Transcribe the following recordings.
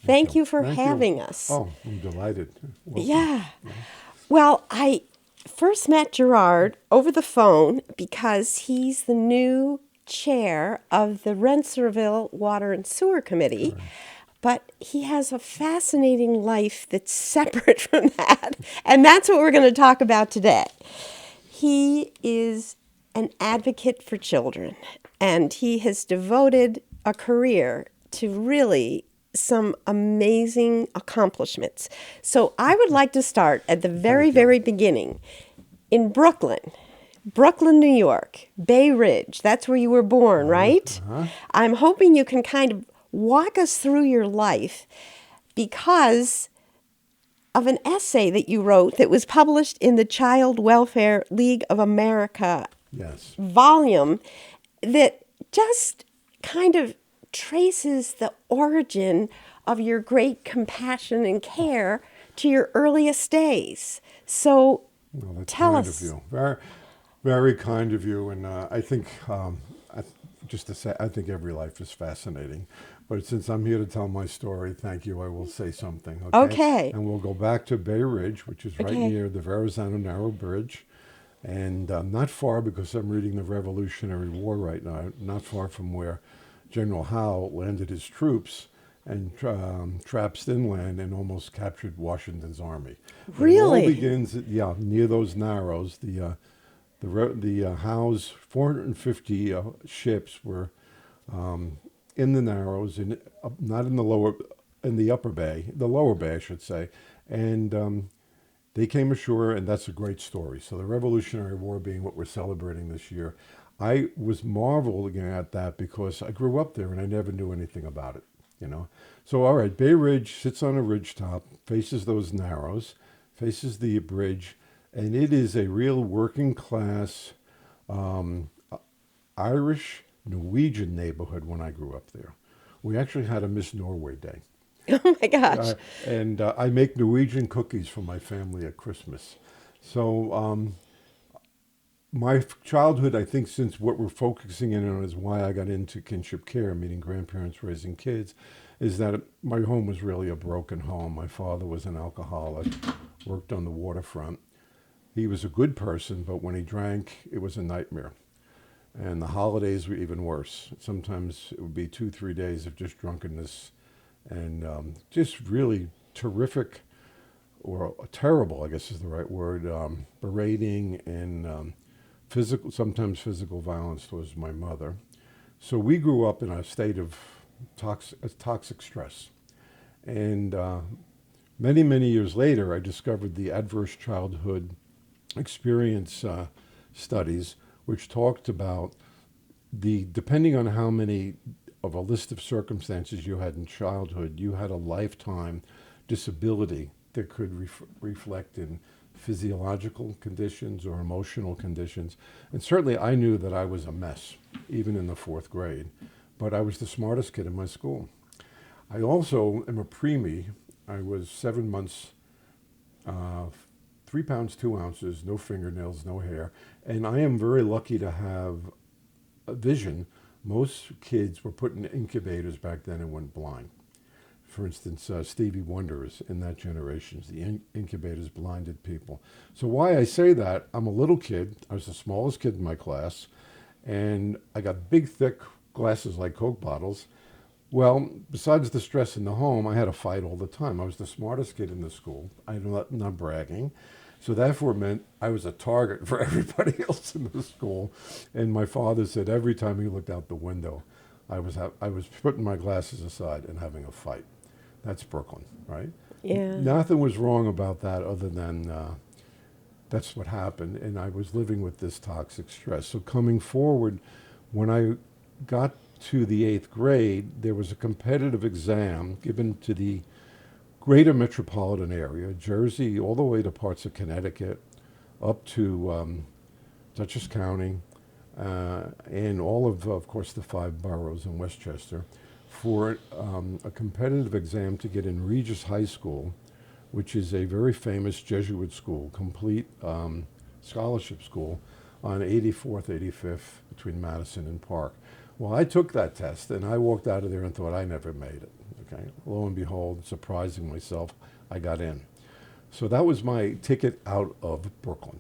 Thank you for Thank you. having us. Oh, I'm delighted. Welcome. Yeah. Well, I first met Gerard over the phone because he's the new chair of the Rensselaerville Water and Sewer Committee. Correct. But he has a fascinating life that's separate from that. And that's what we're going to talk about today. He is an advocate for children, and he has devoted a career to really some amazing accomplishments. So I would like to start at the very, Thank you. very beginning in Brooklyn, New York, Bay Ridge. That's where you were born, right? Uh-huh. I'm hoping you can kind of walk us through your life because of an essay that you wrote that was published in the Child Welfare League of America Yes. volume that just kind of traces the origin of your great compassion and care to your earliest days. So Well, that's tell kind of us. you. Very, very kind of you. And I think, just to say, I think every life is fascinating. But since I'm here to tell my story, thank you. I will say something, okay? Okay. And we'll go back to Bay Ridge, which is right Okay. near the Verrazano Narrow Bridge. And not far, because I'm reading the Revolutionary War right now, not far from where General Howe landed his troops and trapped inland and almost captured Washington's army. But it all Really? begins, near those narrows. The Howe's 450 ships were in the narrows, not in the in the upper bay, the lower bay, I should say, and they came ashore, and that's a great story. So the Revolutionary War being what we're celebrating this year, I was marveling at that because I grew up there and I never knew anything about it, you know. So all right, Bay Ridge sits on a ridge top, faces those narrows, faces the bridge, and it is a real working class um, Irish Norwegian neighborhood when I grew up there. We actually had a Miss Norway Day. Oh my gosh. And I make Norwegian cookies for my family at Christmas. So my childhood, I think, since what we're focusing in on is why I got into kinship care, meaning grandparents raising kids, is that my home was really a broken home. My father was an alcoholic, worked on the waterfront. He was a good person, but when he drank, it was a nightmare. And the holidays were even worse. Sometimes it would be 2, 3 days of just drunkenness and just really terrific or terrible, I guess is the right word, berating and sometimes physical violence towards my mother. So we grew up in a state of toxic stress. And many, many years later, I discovered the adverse childhood experience studies, which talked about depending on how many of a list of circumstances you had in childhood, you had a lifetime disability that could reflect in physiological conditions or emotional conditions. And certainly I knew that I was a mess, even in the fourth grade, but I was the smartest kid in my school. I also am a preemie. I was 7 months, uh, 3 pounds, 2 ounces, no fingernails, no hair. And I am very lucky to have a vision. Most kids were put in incubators back then and went blind. For instance, Stevie Wonder is in that generation. The incubators blinded people. So why I say that, I'm a little kid. I was the smallest kid in my class. And I got big, thick glasses like Coke bottles. Well, besides the stress in the home, I had a fight all the time. I was the smartest kid in the school. I'm not bragging. So therefore meant I was a target for everybody else in the school. And my father said every time he looked out the window, I was putting my glasses aside and having a fight. That's Brooklyn, right? Yeah. Nothing was wrong about that other than that's what happened. And I was living with this toxic stress. So coming forward, when I got to the eighth grade, there was a competitive exam given to the greater metropolitan area, Jersey, all the way to parts of Connecticut, up to Dutchess County, and all of course, the 5 boroughs in Westchester, for a competitive exam to get in Regis High School, which is a very famous Jesuit school, complete scholarship school on 84th, 85th between Madison and Park. Well, I took that test and I walked out of there and thought I never made it. Okay, lo and behold, surprising myself, I got in. So that was my ticket out of Brooklyn.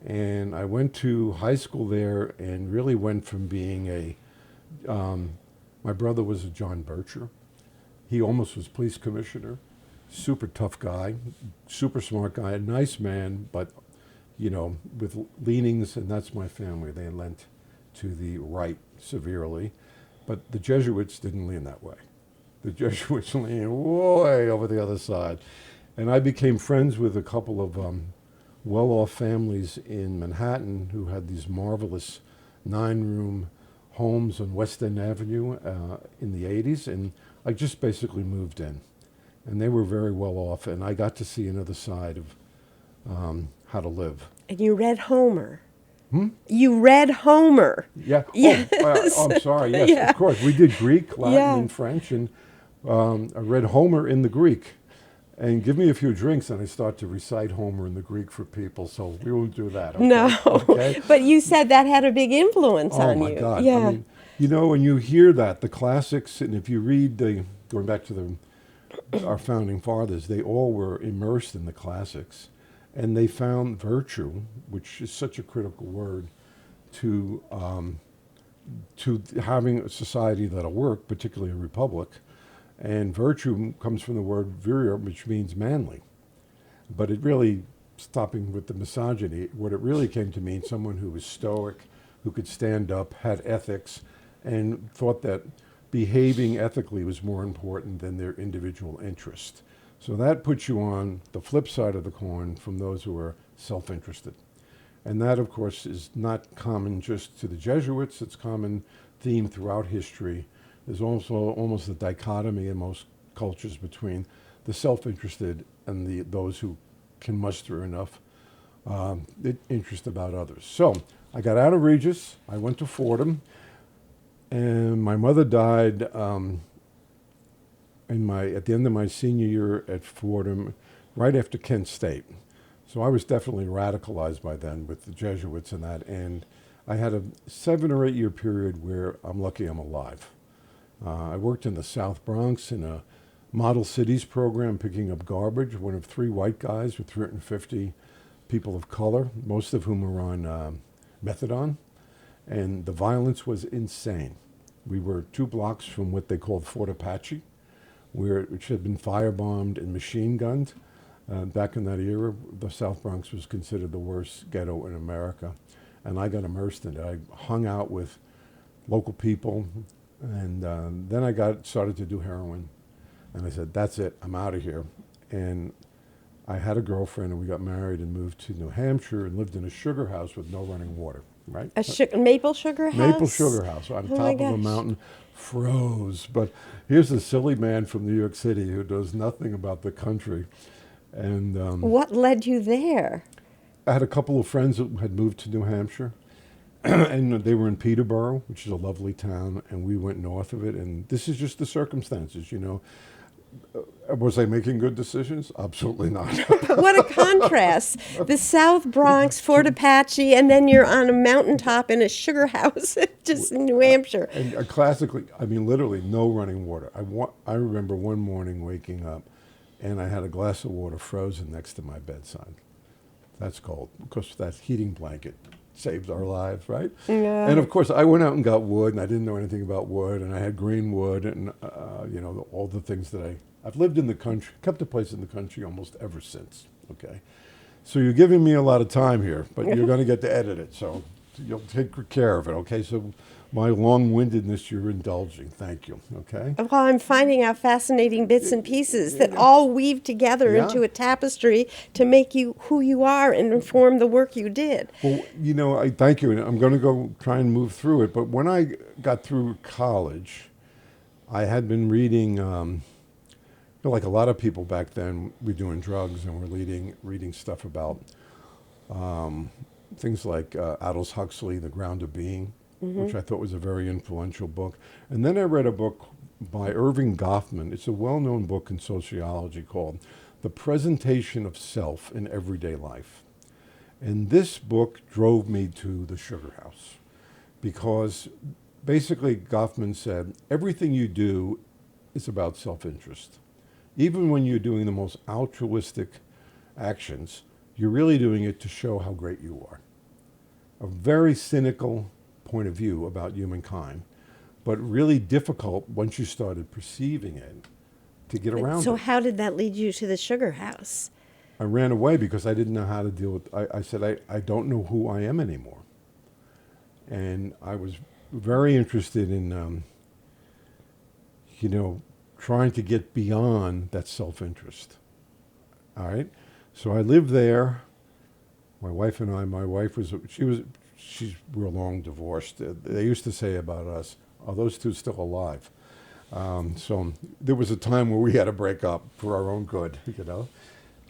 And I went to high school there and really went from being my brother was a John Bircher. He almost was police commissioner, super tough guy, super smart guy, a nice man, but, with leanings, and that's my family. They lent to the right severely, but the Jesuits didn't lean that way. The Jesuits leaned way over the other side. And I became friends with a couple of well-off families in Manhattan who had these marvelous 9-room homes on West End Avenue in the 80s, and I just basically moved in. And they were very well off, and I got to see another side of how to live. And you read Homer. You read Homer. Yeah. Yes. I'm sorry. Yes, Yeah. of course. We did Greek, Latin, Yeah. and French, and I read Homer in the Greek. And give me a few drinks, and I start to recite Homer in the Greek for people. So we won't do that. Okay? No, Okay? but you said that had a big influence Oh on my you. God! Yeah. I mean, when you hear that, the classics, and if you read going back to our founding fathers, they all were immersed in the classics, and they found virtue, which is such a critical word, to having a society that'll work, particularly a republic. And virtue comes from the word virir, which means manly. But it really, stopping with the misogyny, what it really came to mean, someone who was stoic, who could stand up, had ethics, and thought that behaving ethically was more important than their individual interest. So that puts you on the flip side of the coin from those who are self-interested. And that, of course, is not common just to the Jesuits. It's common theme throughout history. There's also almost a dichotomy in most cultures between the self-interested and those who can muster enough interest about others. So I got out of Regis. I went to Fordham, and my mother died at the end of my senior year at Fordham, right after Kent State. So I was definitely radicalized by then with the Jesuits and that. And I had a 7 or 8 year period where I'm lucky I'm alive. I worked in the South Bronx in a model cities program, picking up garbage, one of 3 white guys with 350 people of color, most of whom were on methadone. And the violence was insane. We were 2 blocks from what they called Fort Apache, which had been firebombed and machine gunned. Back in that era, the South Bronx was considered the worst ghetto in America. And I got immersed in it. I hung out with local people. And then I started to do heroin. And I said, that's it, I'm out of here. And I had a girlfriend, and we got married and moved to New Hampshire and lived in a sugar house with no running water, right? Maple sugar house? Maple sugar house on top of a mountain, froze. But here's a silly man from New York City who knows nothing about the country. And what led you there? I had a couple of friends that had moved to New Hampshire. And they were in Peterborough, which is a lovely town, and we went north of it. And this is just the circumstances, Was I making good decisions? Absolutely not. But what a contrast. The South Bronx, Fort Apache, and then you're on a mountaintop in a sugar house just in New Hampshire. And classically, literally no running water. I remember one morning waking up, and I had a glass of water frozen next to my bedside. That's cold, because that heating blanket saved our lives, right? Yeah. And of course, I went out and got wood, and I didn't know anything about wood, and I had green wood, and all the things that I've lived in the country, kept a place in the country almost ever since. Okay, so you're giving me a lot of time here, but you're going to get to edit it, so you'll take care of it. Okay, so my long-windedness, you're indulging. Thank you. Okay. Well, I'm finding out fascinating bits and pieces that all weave together into a tapestry to make you who you are and inform the work you did. Well, I thank you, and I'm going to go try and move through it. But when I got through college, I had been reading, like a lot of people back then, we're doing drugs, and we're reading stuff about things like Aldous Huxley, The Ground of Being, which I thought was a very influential book. And then I read a book by Irving Goffman. It's a well-known book in sociology called The Presentation of Self in Everyday Life. And this book drove me to the sugar house, because basically Goffman said everything you do is about self-interest. Even when you're doing the most altruistic actions, you're really doing it to show how great you are. A very cynical point of view about humankind, but really difficult once you started perceiving it to get around So it. how did that lead you to the sugar house? I ran away because I didn't know how to deal with I said, I don't know who I am anymore. And I was very interested in, trying to get beyond that self-interest. All right? So I lived there. My wife and I, we're long divorced. They used to say about us, are those two still alive? So there was a time where we had to break up for our own good,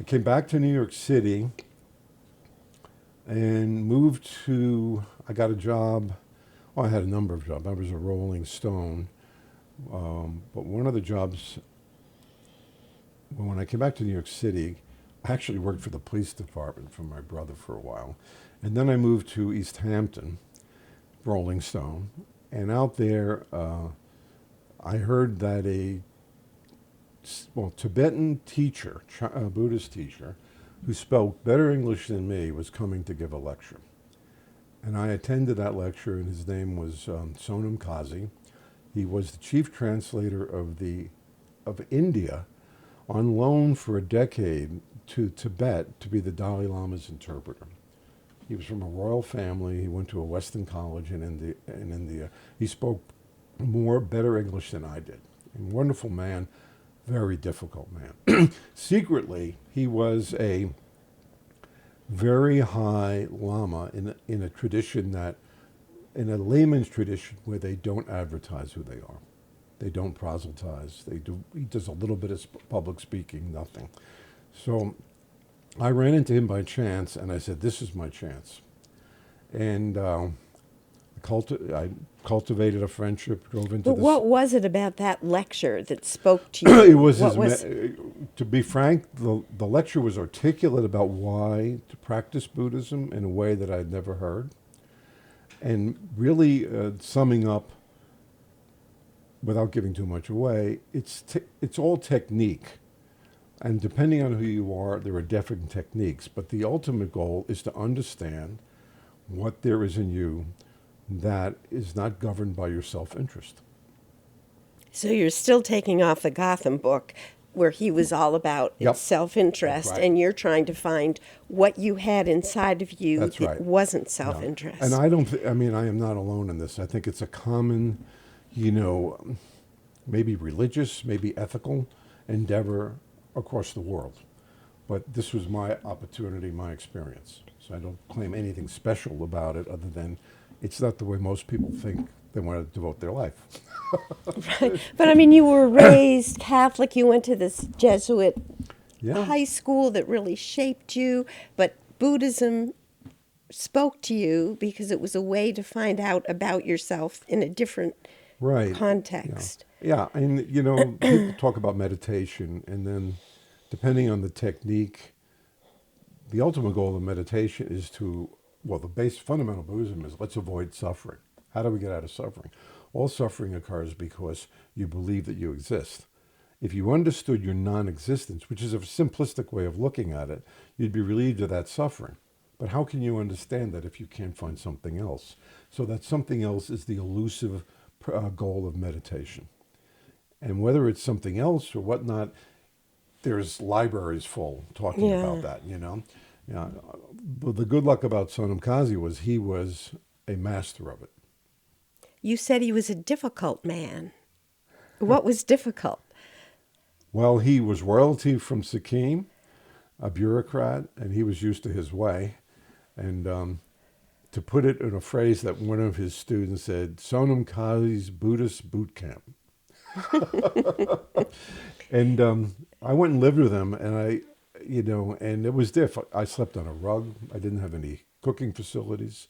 I came back to New York City and I got a job. Well, I had a number of jobs. I was a Rolling Stone. But one of the jobs, when I came back to New York City, I actually worked for the police department for my brother for a while. And then I moved to East Hampton, Rolling Stone. And out there, I heard that a Tibetan teacher, a Buddhist teacher, who spoke better English than me, was coming to give a lecture. And I attended that lecture, and his name was Sonam Kazi. He was the chief translator of India, on loan for a decade to Tibet to be the Dalai Lama's interpreter. He was from a royal family. He went to a Western college in India. He spoke better English than I did. A wonderful man, very difficult man. Secretly, he was a very high Lama in a tradition in a layman's tradition where they don't advertise who they are. They don't proselytize. He does a little bit of public speaking, nothing. So I ran into him by chance, and I said, this is my chance. And I cultivated a friendship, drove into But this. what was it about that lecture that spoke to you? It was, to be frank, the lecture was articulate about why to practice Buddhism in a way that I'd never heard. And really summing up, without giving too much away, it's all technique. And depending on who you are, there are different techniques. But the ultimate goal is to understand what there is in you that is not governed by your self-interest. So you're still taking off the Gotham book where he was all about Yep. self-interest, Right. and you're trying to find what you had inside of you That's that right. wasn't self-interest. And I am not alone in this. I think it's a common, maybe religious, maybe ethical endeavor across the world. But this was my opportunity, my experience. So I don't claim anything special about it other than it's not the way most people think they want to devote their life. Right. But I mean, you were raised Catholic. You went to this Jesuit Yeah. high school that really shaped you. But Buddhism spoke to you because it was a way to find out about yourself in a different Right. context. Yeah, and people talk about meditation, and then depending on the technique, the ultimate goal of meditation is the base fundamental Buddhism is let's avoid suffering. How do we get out of suffering? All suffering occurs because you believe that you exist. If you understood your non-existence, which is a simplistic way of looking at it, you'd be relieved of that suffering. But how can you understand that if you can't find something else? So that something else is the elusive goal of meditation. And whether it's something else or whatnot, there's libraries full talking about that, Yeah. But the good luck about Sonam Kazi was he was a master of it. You said he was a difficult man. What was difficult? Well, he was royalty from Sikkim, a bureaucrat, and he was used to his way. And to put it in a phrase that one of his students said, Sonam Kazi's Buddhist boot camp. And I went and lived with him, and and it was difficult. I slept on a rug. I didn't have any cooking facilities,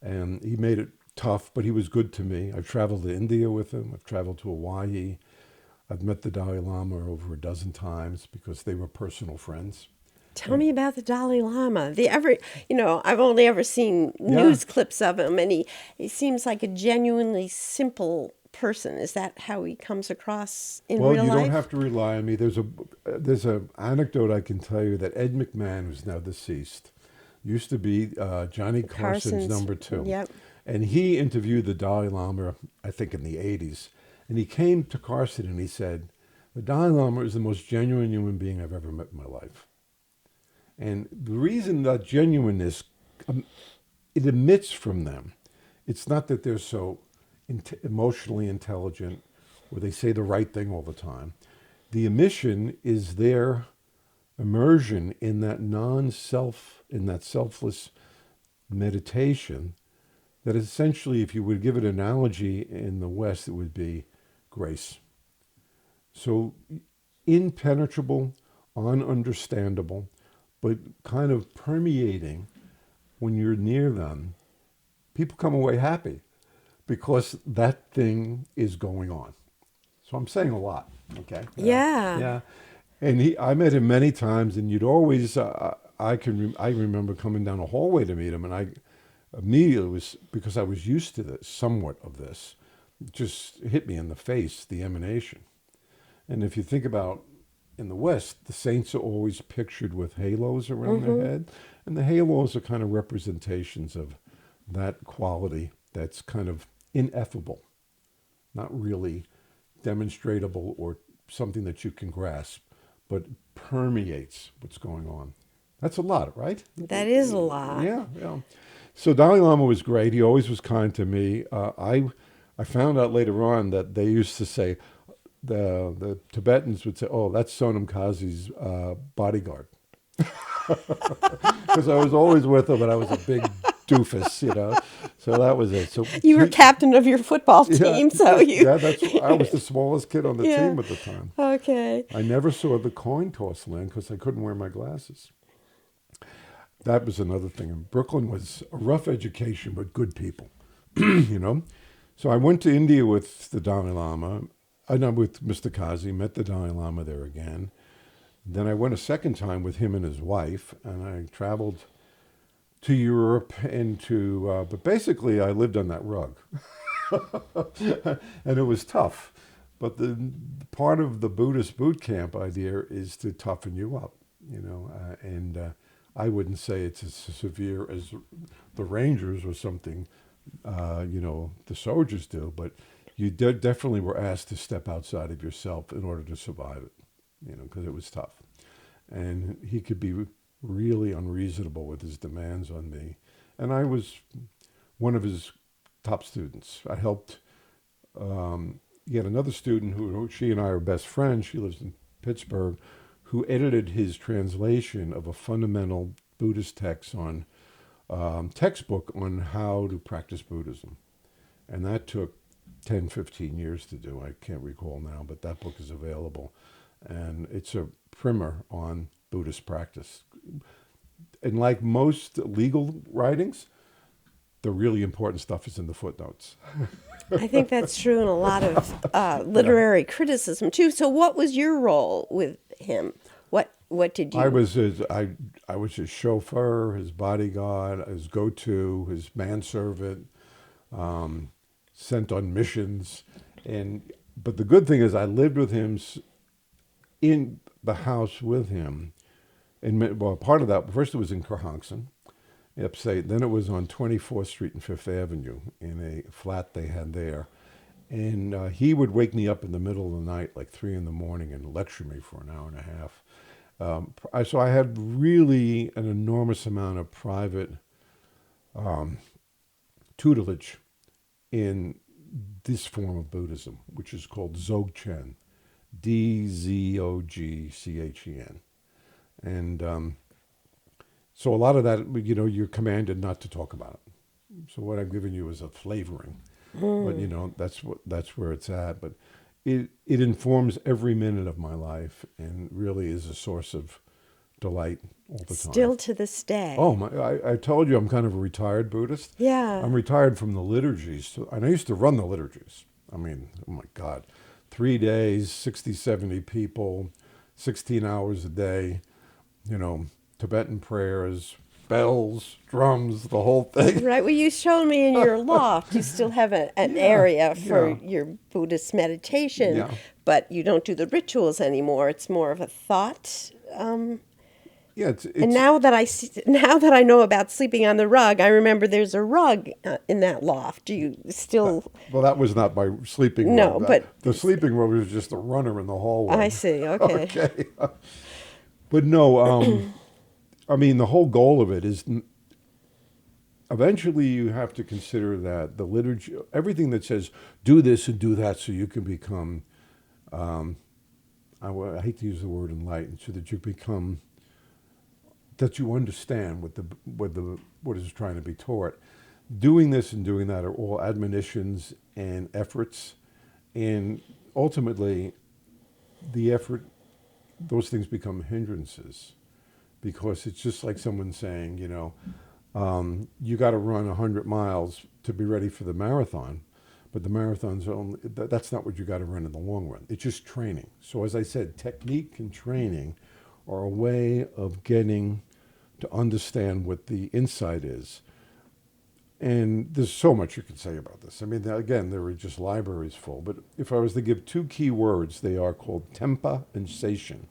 and he made it tough, but he was good to me. I've traveled to India with him. I've traveled to Hawaii. I've met the Dalai Lama over a dozen times because they were personal friends. Tell me about the Dalai Lama. I've only ever seen news clips of him, and he seems like a genuinely simple person? Is that how he comes across in Well, real you life? don't have to rely on me. There's a anecdote I can tell you that Ed McMahon, who's now deceased, used to be Johnny Carson's number two, Yep. and he interviewed the Dalai Lama, I think in the '80s, and he came to Carson and he said, "The Dalai Lama is the most genuine human being I've ever met in my life." And the reason that genuineness it emits from them, it's not that they're so emotionally intelligent or they say the right thing all the time. The emission is their immersion in that non-self, in that selfless meditation that essentially, if you would give it an analogy in the West, it would be grace. So impenetrable, ununderstandable, but kind of permeating when you're near them. People come away happy because that thing is going on. So I'm saying a lot, okay? Yeah. Yeah. And I met him many times, and you'd always, I remember coming down a hallway to meet him, and I immediately was, because I was used to this, somewhat of this, just hit me in the face, the emanation. And if you think about in the West, the saints are always pictured with halos around their head, and the halos are kind of representations of that quality that's kind of ineffable, not really demonstratable or something that you can grasp, but permeates what's going on. That's a lot, right? That is a lot. Yeah, yeah. So Dalai Lama was great. He always was kind to me. I found out later on that they used to say, the Tibetans would say, "Oh, that's Sonam Kazi's bodyguard," because I was always with him, and I was a big doofus, you know. So that was it. So You were captain of your football team, so you. yeah, I was the smallest kid on the Yeah. team at the time. Okay. I never saw the coin toss land because I couldn't wear my glasses. That was another thing. And Brooklyn was a rough education, but good people, you know. So I went to India with the Dalai Lama. I know with Mr. Kazi, met the Dalai Lama there again. Then I went a second time with him and his wife, and I traveled to Europe and to, but basically I lived on that rug. And it was tough. But the part of the Buddhist boot camp idea is to toughen you up, you know, and I wouldn't say it's as severe as the Rangers or something, you know, the soldiers do, but you definitely were asked to step outside of yourself in order to survive it, you know, because it was tough. And he could be really unreasonable with his demands on me. And I was one of his top students. I helped, he had another student who she and I are best friends. She lives in Pittsburgh, who edited his translation of a fundamental Buddhist text on textbook on how to practice Buddhism. And that took 10, 15 years to do. I can't recall now, but that book is available. And it's a primer on Buddhist practice. And like most legal writings, the really important stuff is in the footnotes. I think that's true in a lot of literary criticism too. So, what was your role with him? What did you? I was his chauffeur, his bodyguard, his go-to, his manservant, sent on missions, but the good thing is I lived with him in the house with him. And well, part of that first it was in Kerhonkson, upstate. Then it was on 24th Street and Fifth Avenue in a flat they had there. And he would wake me up in the middle of the night, like 3 in the morning, and lecture me for an hour and a half. So I had really an enormous amount of private tutelage in this form of Buddhism, which is called Dzogchen, Dzogchen. And so a lot of that, you know, you're commanded not to talk about it. So what I've given you is a flavoring, but you know, that's where it's at. But it informs every minute of my life and really is a source of delight all the time. Still to this day. Oh, I told you I'm kind of a retired Buddhist. Yeah. I'm retired from the liturgies. And I used to run the liturgies. I mean, oh my God, 3 days, 60, 70 people, 16 hours a day, you know, Tibetan prayers, bells, drums, the whole thing. Right. Well, you showed me in your loft, you still have an area for yeah. your Buddhist meditation, Yeah. but you don't do the rituals anymore. It's more of a thought. Yeah, And it's now that I know about sleeping on the rug, I remember there's a rug in that loft. Do you still? well, that was not my sleeping No, room. but The sleeping room was just a runner in the hallway. I see. Okay. Okay. But no, I mean, the whole goal of it is eventually you have to consider that the liturgy, everything that says do this and do that so you can become, I hate to use the word enlightened, so that you become, that you understand what is trying to be taught. Doing this and doing that are all admonitions and efforts, and ultimately, the effort, those things become hindrances, because it's just like someone saying, you got to run 100 miles to be ready for the marathon, but the marathon's only, that's not what you got to run in the long run. It's just training. So as I said, technique and training are a way of getting to understand what the insight is. And there's so much you could say about this. I mean, again, there are just libraries full. But if I was to give two key words, they are called tempa and sation.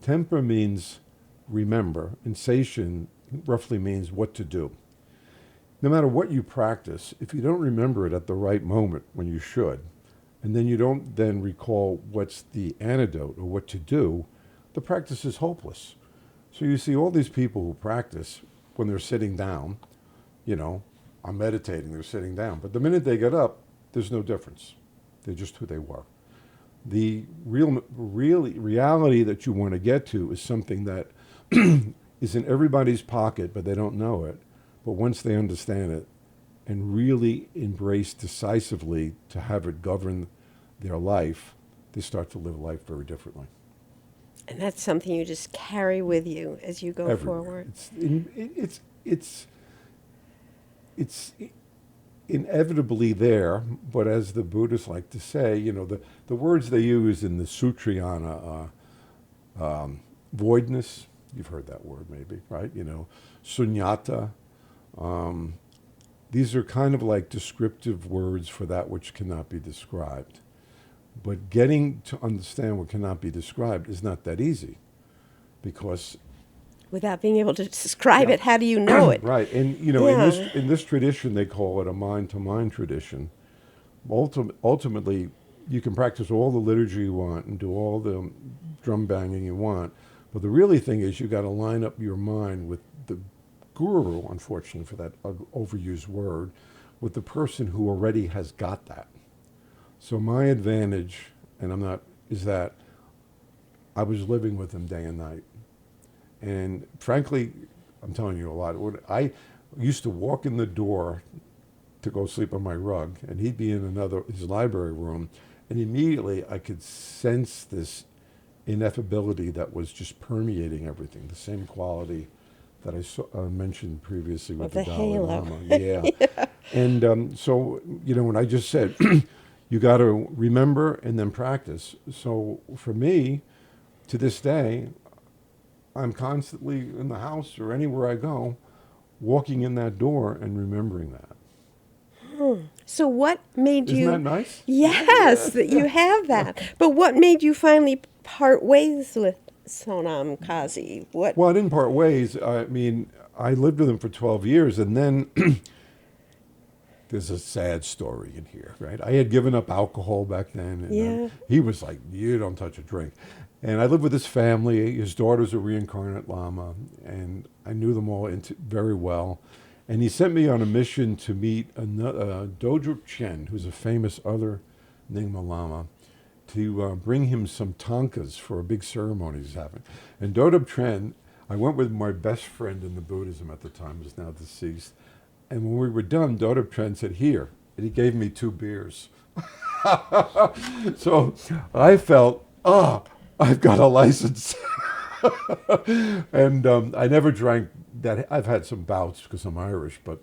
Tempa means remember, and sation roughly means what to do. No matter what you practice, if you don't remember it at the right moment when you should, and then you don't then recall what's the antidote or what to do, the practice is hopeless. So you see all these people who practice when they're sitting down, I'm meditating, they're sitting down. But the minute they get up, there's no difference. They're just who they were. The reality that you want to get to is something that is in everybody's pocket, but they don't know it. But once they understand it and really embrace decisively to have it govern their life, they start to live life very differently. And that's something you just carry with you as you go Everywhere. forward. It's inevitably there, but as the Buddhists like to say, the words they use in the Sutrayana, voidness, you've heard that word maybe, right? Sunyata. These are kind of like descriptive words for that which cannot be described. But getting to understand what cannot be described is not that easy, because Without being able to describe it, how do you know it? right, and Yeah. in this tradition they call it a mind-to-mind tradition. Ultimately, you can practice all the liturgy you want and do all the drum banging you want, but the really thing is you got to line up your mind with the guru, unfortunately for that overused word, with the person who already has got that. So my advantage, is that I was living with him day and night. And frankly, I'm telling you a lot. I used to walk in the door to go sleep on my rug, and he'd be in his library room, and immediately I could sense this ineffability that was just permeating everything, the same quality that I mentioned previously with the the Dalai halo. Lama. Yeah. And so, when I just said, you got to remember and then practice. So for me, to this day, I'm constantly in the house or anywhere I go, walking in that door and remembering that. So what made Isn't you? that nice? Yes, that you have that. But what made you finally part ways with Sonam Kazi? What? Well, I didn't part ways. I mean, I lived with him for 12 years, and then there's a sad story in here, right? I had given up alcohol back then, and Yeah. he was like, you don't touch a drink. And I lived with his family. His daughter's a reincarnate Lama, and I knew them all very well. And he sent me on a mission to meet Dodrup Chen, who's a famous other Nyingma Lama, to bring him some tankas for a big ceremony he's having. And Dodrup Chen, I went with my best friend in the Buddhism at the time, who's now deceased. And when we were done, Dodrup Chen said, here. And he gave me 2 beers. So I felt, I've got a license. And I never drank that. I've had some bouts because I'm Irish, but,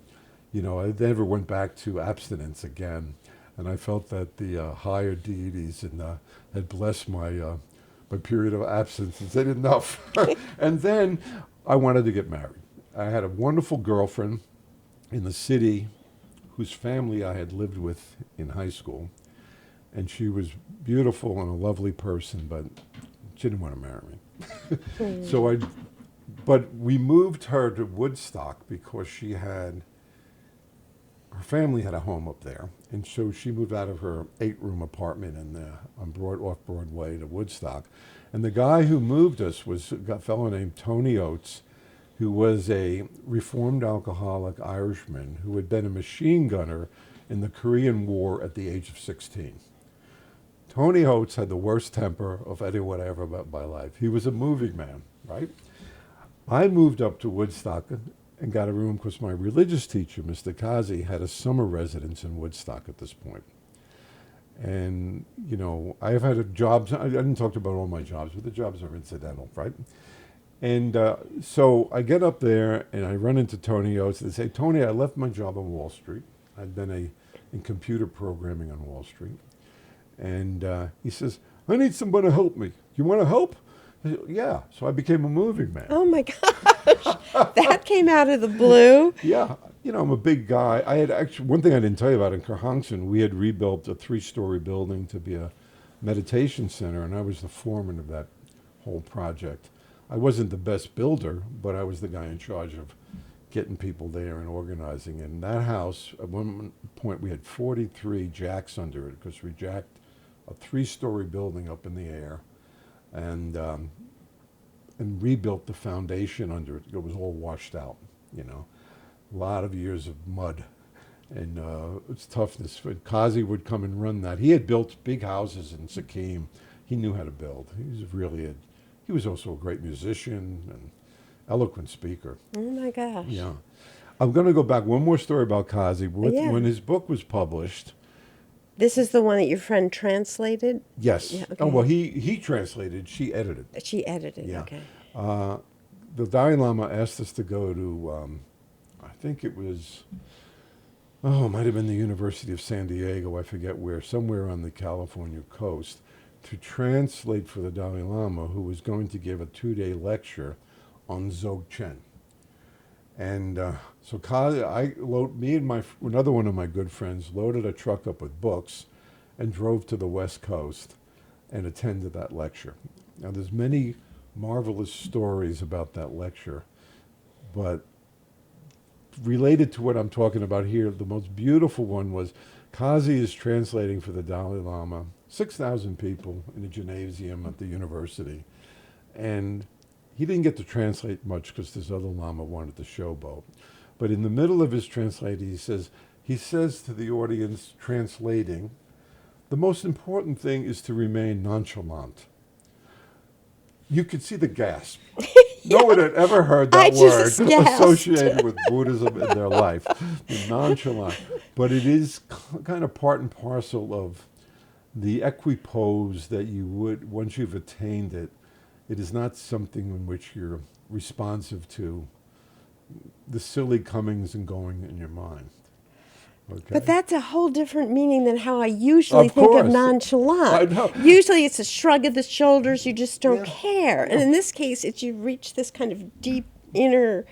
I never went back to abstinence again. And I felt that the higher deities had blessed my period of abstinence and said enough. And then I wanted to get married. I had a wonderful girlfriend in the city whose family I had lived with in high school. And she was beautiful and a lovely person, but she didn't want to marry me. So but we moved her to Woodstock because her family had a home up there. And so she moved out of her 8-room apartment off Broadway to Woodstock. And the guy who moved us was a fellow named Tony Oates, who was a reformed alcoholic Irishman who had been a machine gunner in the Korean War at the age of 16. Tony Oates had the worst temper of anyone I ever met in my life. He was a moving man, right? I moved up to Woodstock and got a room because my religious teacher, Mr. Kazi, had a summer residence in Woodstock at this point. And, I've had jobs. I didn't talk about all my jobs, but the jobs are incidental, right? And so I get up there and I run into Tony Oates and say, Tony, I left my job on Wall Street. I'd been in computer programming on Wall Street. And he says, I need someone to help me. You want to help? I said, yeah. So I became a moving man. Oh my gosh. That came out of the blue. Yeah. I'm a big guy. I had actually, one thing I didn't tell you about in Kerhonkson, we had rebuilt a 3-story building to be a meditation center, and I was the foreman of that whole project. I wasn't the best builder, but I was the guy in charge of getting people there and organizing. And that house, at one point, we had 43 jacks under it because we jacked a 3-story building up in the air and rebuilt the foundation under it. It was all washed out, a lot of years of mud. And it's toughness. Kazi would come and run that. He had built big houses in Sikkim. He knew how to build. He was also a great musician and eloquent speaker. Oh my gosh. Yeah. I'm going to go back one more story about Kazi. Yeah. When his book was published. This is the one that your friend translated? Yes. Yeah, okay. Oh, well, he translated. She edited. She edited, Yeah. okay. The Dalai Lama asked us to go to, I think it was, it might have been the University of San Diego, I forget where, somewhere on the California coast, to translate for the Dalai Lama, who was going to give a 2-day lecture on Dzogchen. And so me and another one of my good friends loaded a truck up with books and drove to the West Coast and attended that lecture. Now, there's many marvelous stories about that lecture, but related to what I'm talking about here, the most beautiful one was Kazi is translating for the Dalai Lama, 6,000 people in a gymnasium at the university. And he didn't get to translate much because this other Lama wanted to showboat. But in the middle of his translating, he says to the audience translating, the most important thing is to remain nonchalant. You could see the gasp. No one had ever heard that word associated with Buddhism in their life. Nonchalant. But it is kind of part and parcel of the equipoise that you would, once you've attained it, it is not something in which you're responsive to the silly comings and going in your mind. Okay. But that's a whole different meaning than how I usually think of nonchalant. I know. Usually it's a shrug of the shoulders, you just don't care. Yeah. And in this case, it's you reach this kind of deep inner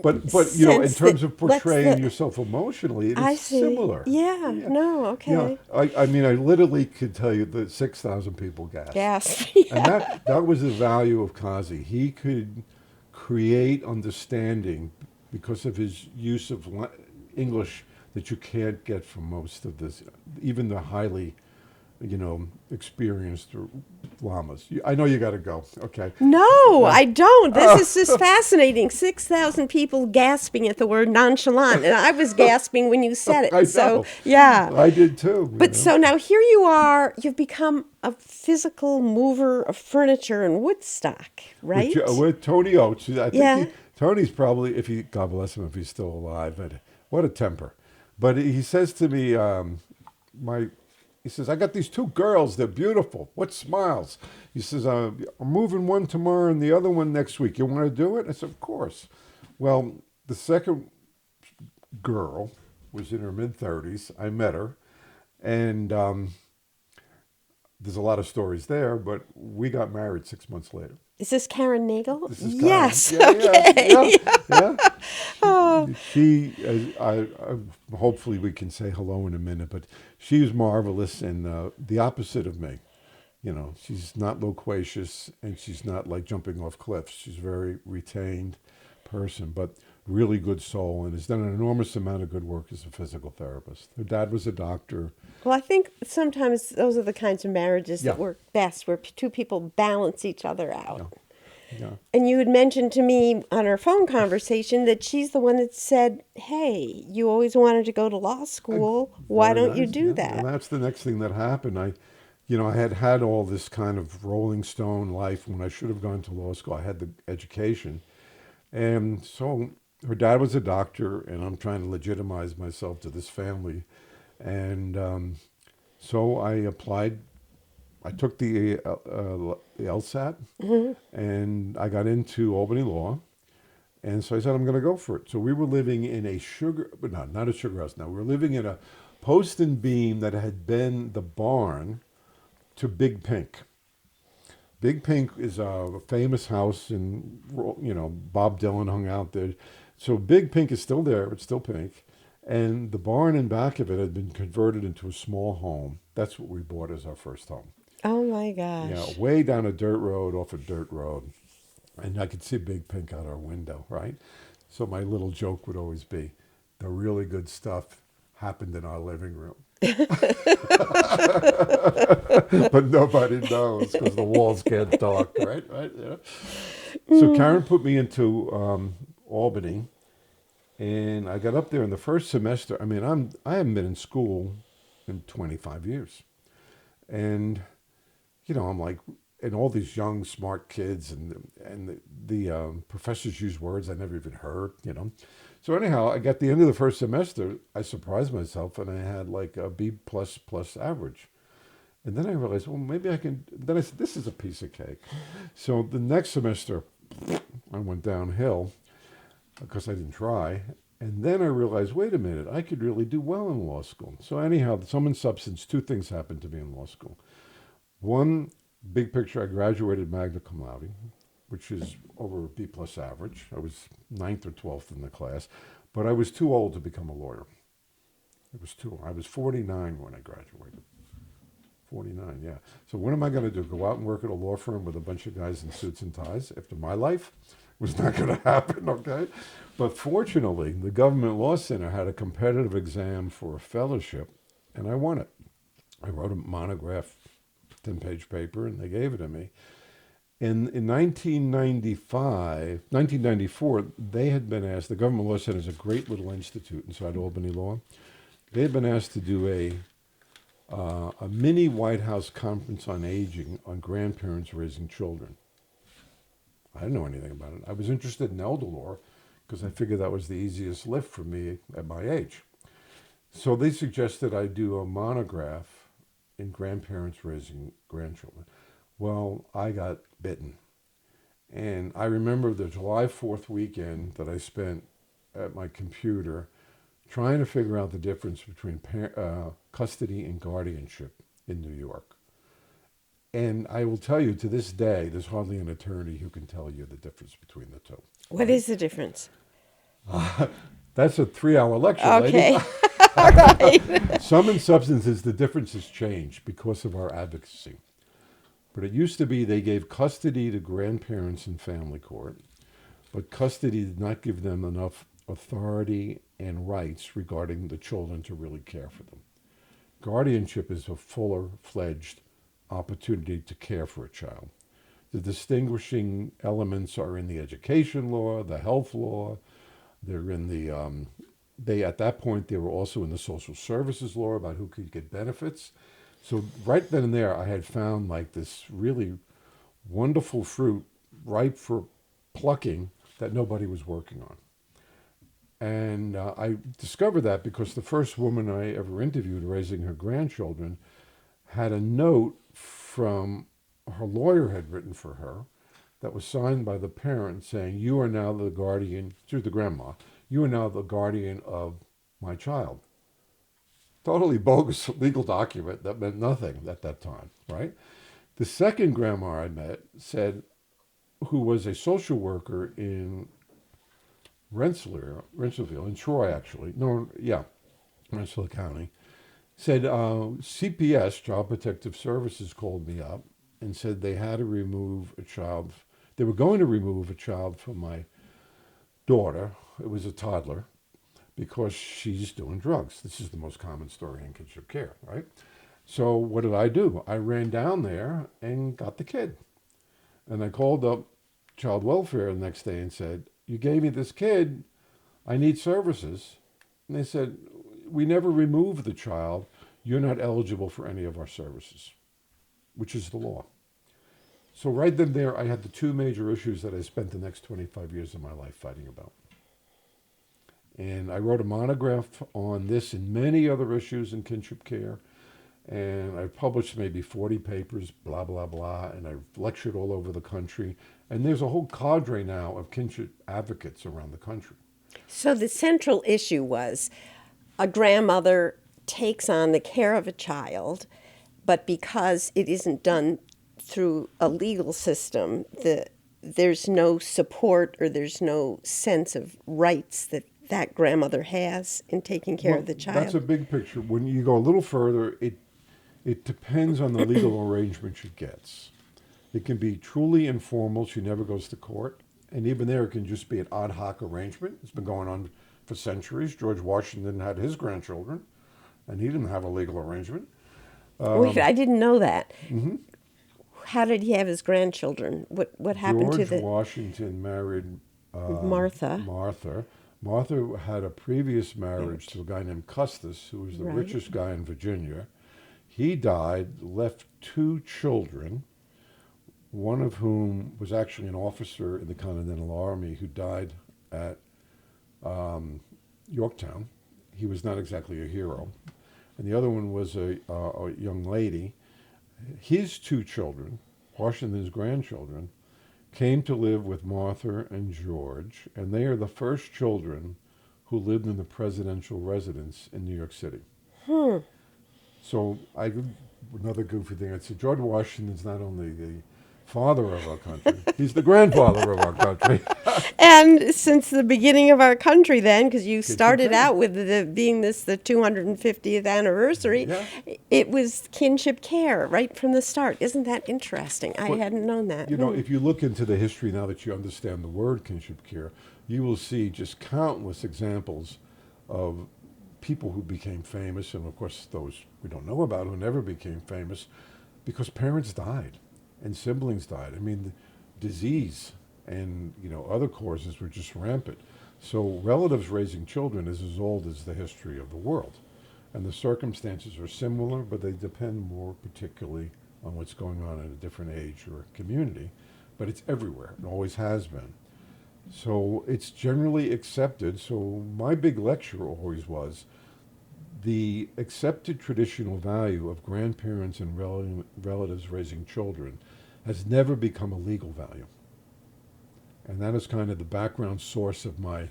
But in terms of portraying yourself emotionally, it is similar. Yeah, no, okay. Yeah. I mean, I literally could tell you that 6,000 people gasped. Yeah. And that was the value of Kazi. He could create understanding because of his use of English that you can't get from most of this, even the highly, experienced lamas. I know you got to go. Okay. No, I don't. This is just fascinating. 6,000 people gasping at the word nonchalant, and I was gasping when you said it. I know. So, yeah. I did too. But so now here you are. You've become a physical mover of furniture in Woodstock, right? With Tony Oates. I think Tony's probably, God bless him if he's still alive, but what a temper. But he says to me, he says, I got these 2 girls. They're beautiful. What smiles? He says, I'm moving one tomorrow and the other one next week. You want to do it? I said, of course. Well, the second girl was in her mid-30s. I met her. And there's a lot of stories there, but we got married 6 months later. Is this Karen Nagel? This is Karen. Yes. Yeah, Okay. yeah. Oh, Hopefully we can say hello in a minute, but she was marvelous and the opposite of me. You know, she's not loquacious and she's not like jumping off cliffs. She's a very retained person, but really good soul and has done an enormous amount of good work as a physical therapist. Her dad was a doctor. well, I think sometimes those are the kinds of marriages Yeah, that work best, where two people balance each other out. yeah, yeah. And you had mentioned to me on our phone conversation that she's the one that said, "Hey, you always wanted to go to law school. Why Very don't you nice. do Yeah, and that?" that's the next thing that happened. I had had all this kind of Rolling Stone life when I should have gone to law school. I had the education, and so her dad was a doctor, and I'm trying to legitimize myself to this family, and so I applied. I took the LSAT, and I got into Albany Law. And so I said, I'm going to go for it. So we were living in a but not a sugar house. Now we were living in a post and beam that had been the barn to Big Pink. Big Pink is a famous house, and Bob Dylan hung out there. So Big Pink is still there; it's still pink, and the barn in back of it had been converted into a small home. That's what we bought as our first home. Oh my Yeah, gosh. way down a dirt road, off a dirt road, and I could see Big Pink out our window, right? So my little joke would always be, the really good stuff happened in our living room. But nobody knows because the walls can't talk, right? Right? Yeah. So Karen put me into Albany, and I got up there in the first semester. I mean, I haven't been in school in 25 years, and I'm like, and all these young, smart kids, and the professors use words I never even heard. So anyhow, I got the end of the first semester. I surprised myself, and I had like a B plus average. And then I realized, well, maybe I can. Then I said, this is a piece of cake. So the next semester, I went downhill because I didn't try. And then I realized, wait a minute, I could really do well in law school. So anyhow, the sum and substance, two things happened to me in law school. One, big picture, I graduated magna cum laude, which is over a B plus average. I was ninth or 12th in the class, but I was too old to become a lawyer. I was 49 when I graduated. 49, yeah. So what am I going to do? Go out and work at a law firm with a bunch of guys in suits and ties after my life? Was not going to happen, okay? But fortunately, the Government Law Center had a competitive exam for a fellowship, and I won it. I wrote a monograph, 10-page paper, and they gave it to me. In 1994, they had been asked, the Government Law Center is a great little institute inside Albany Law. They had been asked to do a mini White House conference on aging on grandparents raising children. I didn't know anything about it. I was interested in elder law because I figured that was the easiest lift for me at my age. So they suggested I do a monograph in grandparents raising grandchildren. Well, I got bitten. And I remember the July 4th weekend that I spent at my computer trying to figure out the difference between custody and guardianship in New York. And I will tell you, to this day, there's hardly an attorney who can tell you the difference between the two. What is the difference? That's a 3-hour lecture, Okay. lady. All right. Sum and substance is the difference has changed because of our advocacy. But it used to be they gave custody to grandparents in family court, but custody did not give them enough authority and rights regarding the children to really care for them. Guardianship is a fuller-fledged opportunity to care for a child. The distinguishing elements are in the education law, the health law. They're in the, at that point, they were also in the social services law about who could get benefits. So right then and there, I had found like this really wonderful fruit ripe for plucking that nobody was working on. And I discovered that because the first woman I ever interviewed raising her grandchildren had a note from her lawyer had written for her that was signed by the parent saying, you are now the guardian, to the grandma, you are now the guardian of my child. totally bogus legal document that meant nothing at that time, right? The second grandma I met said, who was a social worker in Rensselaerville, in Troy, actually. No, yeah, Rensselaer County. Said CPS, Child Protective Services, called me up and said they had to remove a child. They were going to remove a child from my daughter. It was a toddler because she's doing drugs. This is the most common story in kinship care, right? So what did I do? I ran down there and got the kid. And I called up child welfare the next day and said, you gave me this kid. I need services. And they said, we never removed the child. You're not eligible for any of our services, which is the law. So right then there, I had the two major issues that I spent the next 25 years of my life fighting about. And I wrote a monograph on this and many other issues in kinship care. And I've published maybe 40 papers, blah, blah, blah. And I've lectured all over the country. And there's a whole cadre now of kinship advocates around the country. So the central issue was a grandmother takes on the care of a child, but because it isn't done through a legal system, there's no support or there's no sense of rights that grandmother has in taking care of the child. That's a big picture. When you go a little further, it depends on the legal arrangement she gets. It can be truly informal. She never goes to court. And even there, it can just be an ad hoc arrangement. It's been going on for centuries. George Washington had his grandchildren, and he didn't have a legal arrangement. Wait, I didn't know that. Mm-hmm. How did he have his grandchildren? What happened to George Washington married Martha? Martha had a previous marriage to a guy named Custis, who was the Right. richest guy in Virginia. He died, left two children, one of whom was actually an officer in the Continental Army who died at Yorktown. He was not exactly a hero. And the other one was a young lady. His two children, Washington's grandchildren, came to live with Martha and George, and they are the first children who lived in the presidential residence in New York City. So another goofy thing, I'd say George Washington's not only the father of our country, he's the grandfather of our country. And since the beginning of our country then, because you started out with being the 250th anniversary, Yeah. it was kinship care right from the start. Isn't that interesting? I hadn't known that. You know, if you look into the history now that you understand the word kinship care, you will see just countless examples of people who became famous, and of course those we don't know about who never became famous because parents died and siblings died. I mean, disease and other causes were just rampant. So relatives raising children is as old as the history of the world, and the circumstances are similar, but they depend more particularly on what's going on at a different age or community. But it's everywhere. It always has been. So it's generally accepted. So my big lecture always was the accepted traditional value of grandparents and relatives raising children has never become a legal value. And that is kind of the background source of my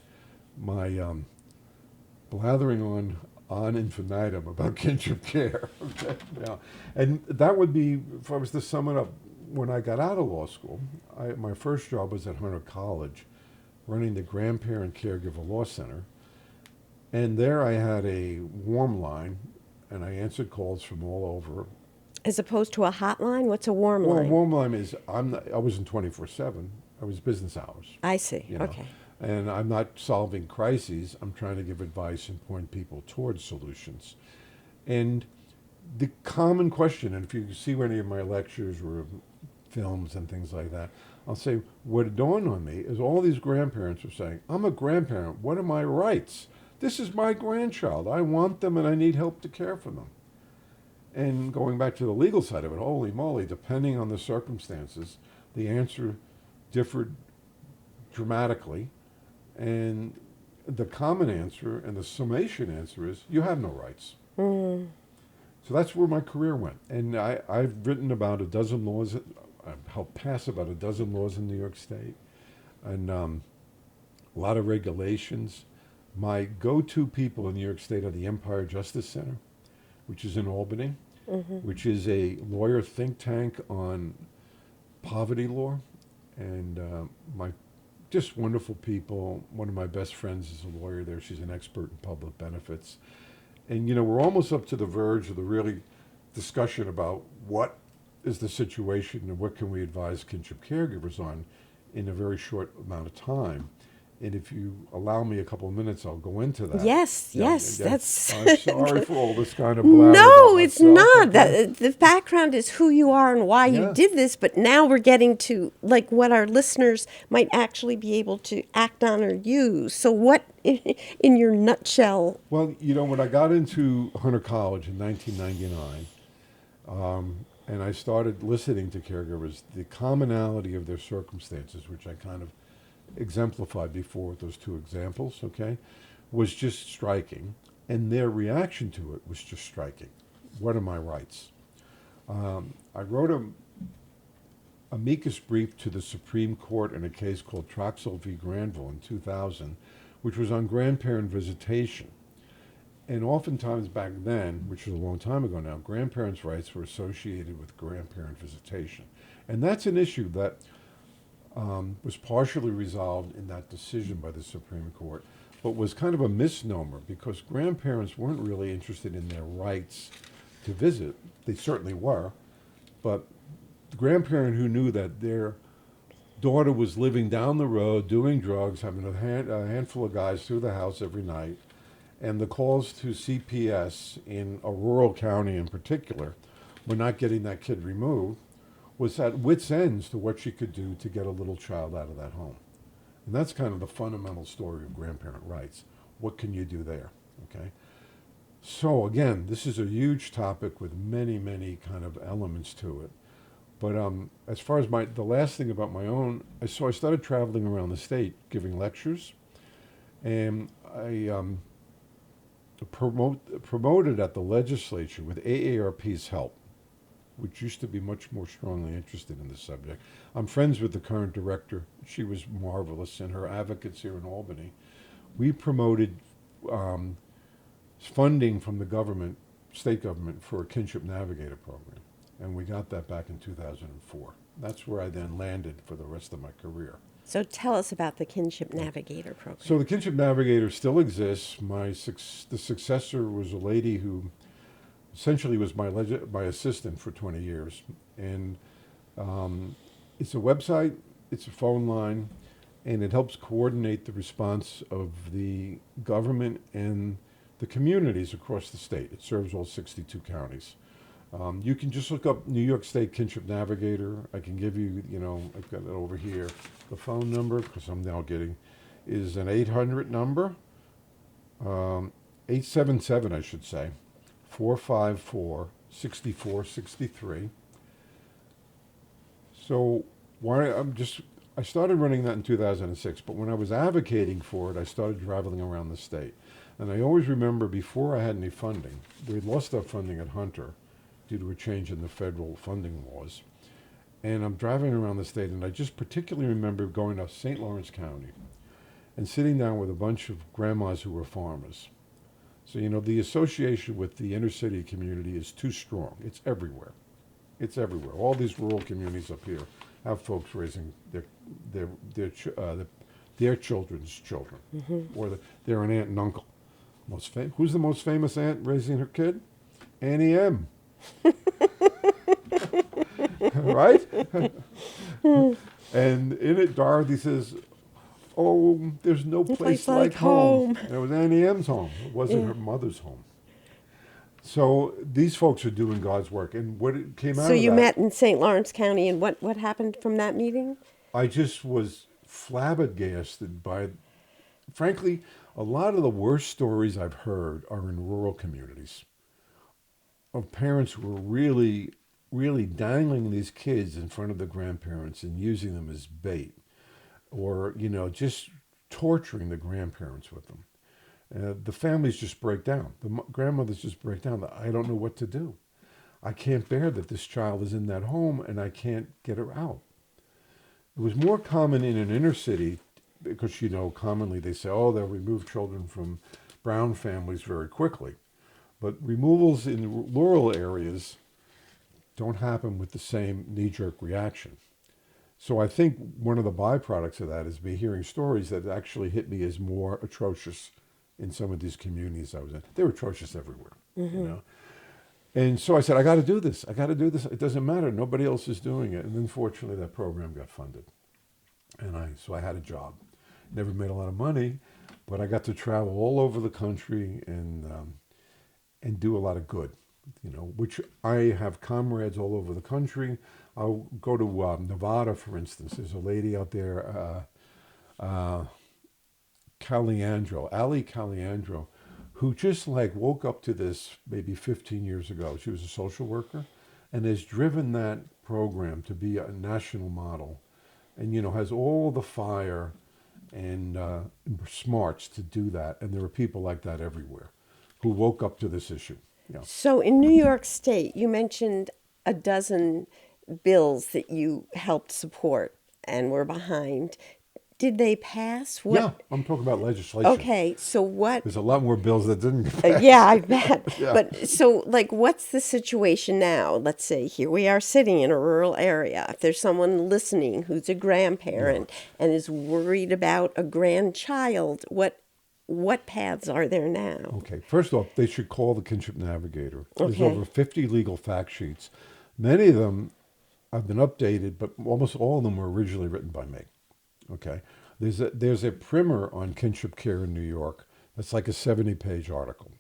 blathering on infinitum about kinship care. Okay? Yeah. And that would be, if I was to sum it up, when I got out of law school, my first job was at Hunter College, running the Grandparent Caregiver Law Center. And there I had a warm line, and I answered calls from all over. As opposed to a hotline? What's a warm Well, line? warm line is I wasn't 24/7. I was business hours. I see. You know. Okay. And I'm not solving crises. I'm trying to give advice and point people towards solutions. And the common question, and if you see any of my lectures or films and things like that, I'll say, what dawned on me is all these grandparents are saying, I'm a grandparent. What are my rights? This is my grandchild. I want them and I need help to care for them. And going back to the legal side of it, holy moly, depending on the circumstances, the answer differed dramatically. And the common answer and the summation answer is, you have no rights. So that's where my career went. And I've written about a dozen laws. I've helped pass about a dozen laws in New York State. And a lot of regulations. My go-to people in New York State are the Empire Justice Center which is in Albany, which is a lawyer think tank on poverty law. And my just wonderful people. One of my best friends is a lawyer there. She's an expert in public benefits. And, we're almost up to the verge of the really discussion about what is the situation and what can we advise kinship caregivers on in a very short amount of time. And if you allow me a couple of minutes, I'll go into that. Yes, Yeah, yes, yeah. that's. I'm sorry for all this kind of blabber No, about it's myself, not. okay? The background is who you are and why you Yeah. did this, but now we're getting to like what our listeners might actually be able to act on or use. So what, in your nutshell? Well, when I got into Hunter College in 1999, and I started listening to caregivers, the commonality of their circumstances, which I kind of exemplified before with those two examples, okay, was just striking. And their reaction to it was just striking. What are my rights? I wrote a amicus brief to the Supreme Court in a case called Troxel v. Granville in 2000, which was on grandparent visitation. And oftentimes back then, which was a long time ago now, grandparents' rights were associated with grandparent visitation. And that's an issue that was partially resolved in that decision by the Supreme Court, but was kind of a misnomer because grandparents weren't really interested in their rights to visit. They certainly were, but the grandparent who knew that their daughter was living down the road, doing drugs, having a handful of guys through the house every night, and the calls to CPS in a rural county in particular were not getting that kid removed, was at wit's ends to what she could do to get a little child out of that home. And that's kind of the fundamental story of grandparent rights. What can you do there? Okay. So again, this is a huge topic with many, many kind of elements to it. But as far as the last thing about my own, I started traveling around the state giving lectures, and I promoted at the legislature with AARP's help, which used to be much more strongly interested in the subject. I'm friends with the current director. She was marvelous, and her advocates here in Albany. We promoted funding from the government, state government, for a kinship navigator program. And we got that back in 2004. That's where I then landed for the rest of my career. So tell us about the Kinship Navigator program. So the Kinship Navigator still exists. The successor was a lady who essentially was my assistant for 20 years. And it's a website, it's a phone line, and it helps coordinate the response of the government and the communities across the state. It serves all 62 counties. You can just look up New York State Kinship Navigator. I can give you, I've got it over here. The phone number, because I'm now is an 800 number, 877, I should say, 454-6463. So I started running that in 2006, but when I was advocating for it, I started traveling around the state. And I always remember before I had any funding, we had lost our funding at Hunter due to a change in the federal funding laws. And I'm driving around the state, and I just particularly remember going to St. Lawrence County and sitting down with a bunch of grandmas who were farmers. So, the association with the inner city community is too strong. It's everywhere. It's everywhere. All these rural communities up here have folks raising their children's children, or they're an aunt and uncle. Who's the most famous aunt raising her kid? Annie M. Right? And in it, Dorothy says, "Oh, there's no place like home." And it was Annie M's home. It wasn't her mother's home. So these folks are doing God's work. And what it came out of that... So you met in St. Lawrence County, and what happened from that meeting? I just was flabbergasted by, frankly, a lot of the worst stories I've heard are in rural communities of parents who are really, really dangling these kids in front of the grandparents and using them as bait, or, just torturing the grandparents with them. The families just break down. The grandmothers just break down. I don't know what to do. I can't bear that this child is in that home and I can't get her out. It was more common in an inner city because, commonly they say, oh, they'll remove children from brown families very quickly. But removals in rural areas don't happen with the same knee-jerk reaction. So I think one of the byproducts of that is me hearing stories that actually hit me as more atrocious in some of these communities I was in. They were atrocious everywhere, you know. And so I said, I got to do this. I got to do this. It doesn't matter. Nobody else is doing it. And then fortunately that program got funded. So I had a job. Never made a lot of money, but I got to travel all over the country and do a lot of good, you know, which I have comrades all over the country. I'll go to Nevada, for instance. There's a lady out there, Ali Caliandro, who just like woke up to this maybe 15 years ago. She was a social worker and has driven that program to be a national model and, you know, has all the fire and smarts to do that. And there are people like that everywhere who woke up to this issue. Yeah. So in New York State, you mentioned a dozen bills that you helped support and were behind. Did they pass? Yeah, I'm talking about legislation. Okay, so what? There's a lot more bills that didn't pass. Yeah, I bet. Yeah. But so, like, what's the situation now? Let's say here we are sitting in a rural area. If there's someone listening who's a grandparent and is worried about a grandchild, what paths are there now? Okay, first off, they should call the Kinship Navigator. There's Okay. over 50 legal fact sheets. Many of them have been updated, but almost all of them were originally written by me. Okay, there's a primer on kinship care in New York. That's like a 70-page article.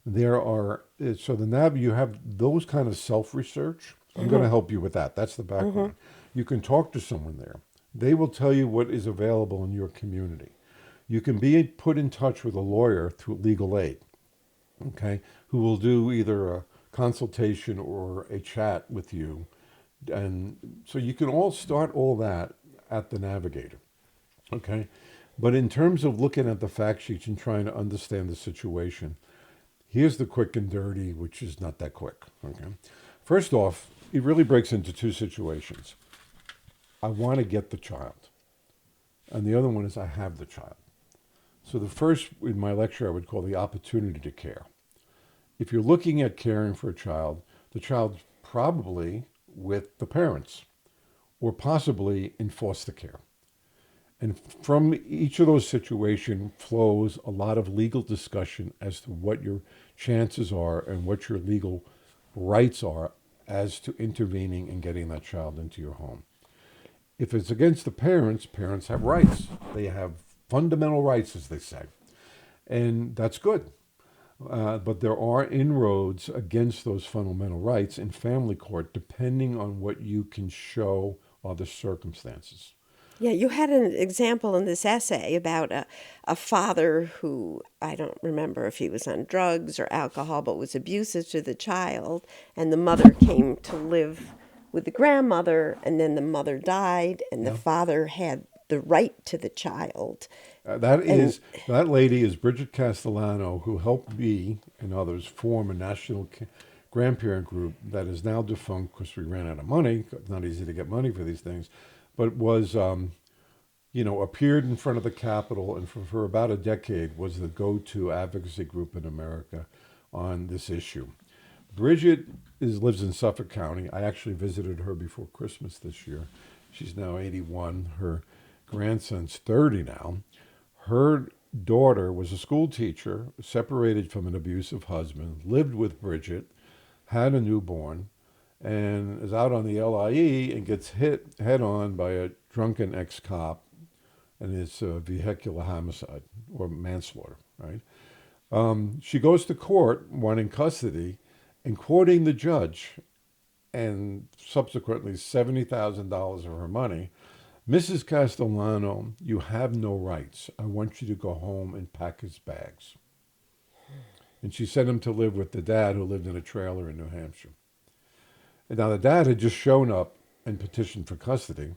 There are so the NAB, you have those kind of self-research. I'm going to help you with that. That's the background. You can talk to someone there. They will tell you what is available in your community. You can be put in touch with a lawyer through legal aid, okay, who will do either a consultation or a chat with you. And so you can all start all that at the Navigator, okay? But in terms of looking at the fact sheets and trying to understand the situation, here's the quick and dirty, which is not that quick, okay? First off, it really breaks into two situations. I want to get the child, and the other one is I have the child. So the first, in my lecture, I would call the opportunity to care. If you're looking at caring for a child, the child's probably with the parents or possibly in foster care. And from each of those situations flows a lot of legal discussion as to what your chances are and what your legal rights are as to intervening and getting that child into your home. If it's against the parents, parents have rights. They have fundamental rights, as they say. And that's good. But there are inroads against those fundamental rights in family court, depending on what you can show are the circumstances. Yeah, you had an example in this essay about a father who, I don't remember if he was on drugs or alcohol, but was abusive to the child, and the mother came to live with the grandmother, and then the mother died, and the father had the right to the child. That lady is Bridget Castellano, who helped me and others form a national grandparent group that is now defunct because we ran out of money. It's not easy to get money for these things, but was, appeared in front of the Capitol and for about a decade was the go-to advocacy group in America on this issue. Bridget lives in Suffolk County. I actually visited her before Christmas this year. She's now 81. Her grandson's 30 now. Her daughter was a school teacher, separated from an abusive husband, lived with Bridget, had a newborn, and is out on the LIE and gets hit head-on by a drunken ex-cop, and it's a vehicular homicide or manslaughter, right? She goes to court wanting custody and quoting the judge and subsequently $70,000 of her money. Mrs. Castellano, you have no rights. I want you to go home and pack his bags. And she sent him to live with the dad who lived in a trailer in New Hampshire. And now the dad had just shown up and petitioned for custody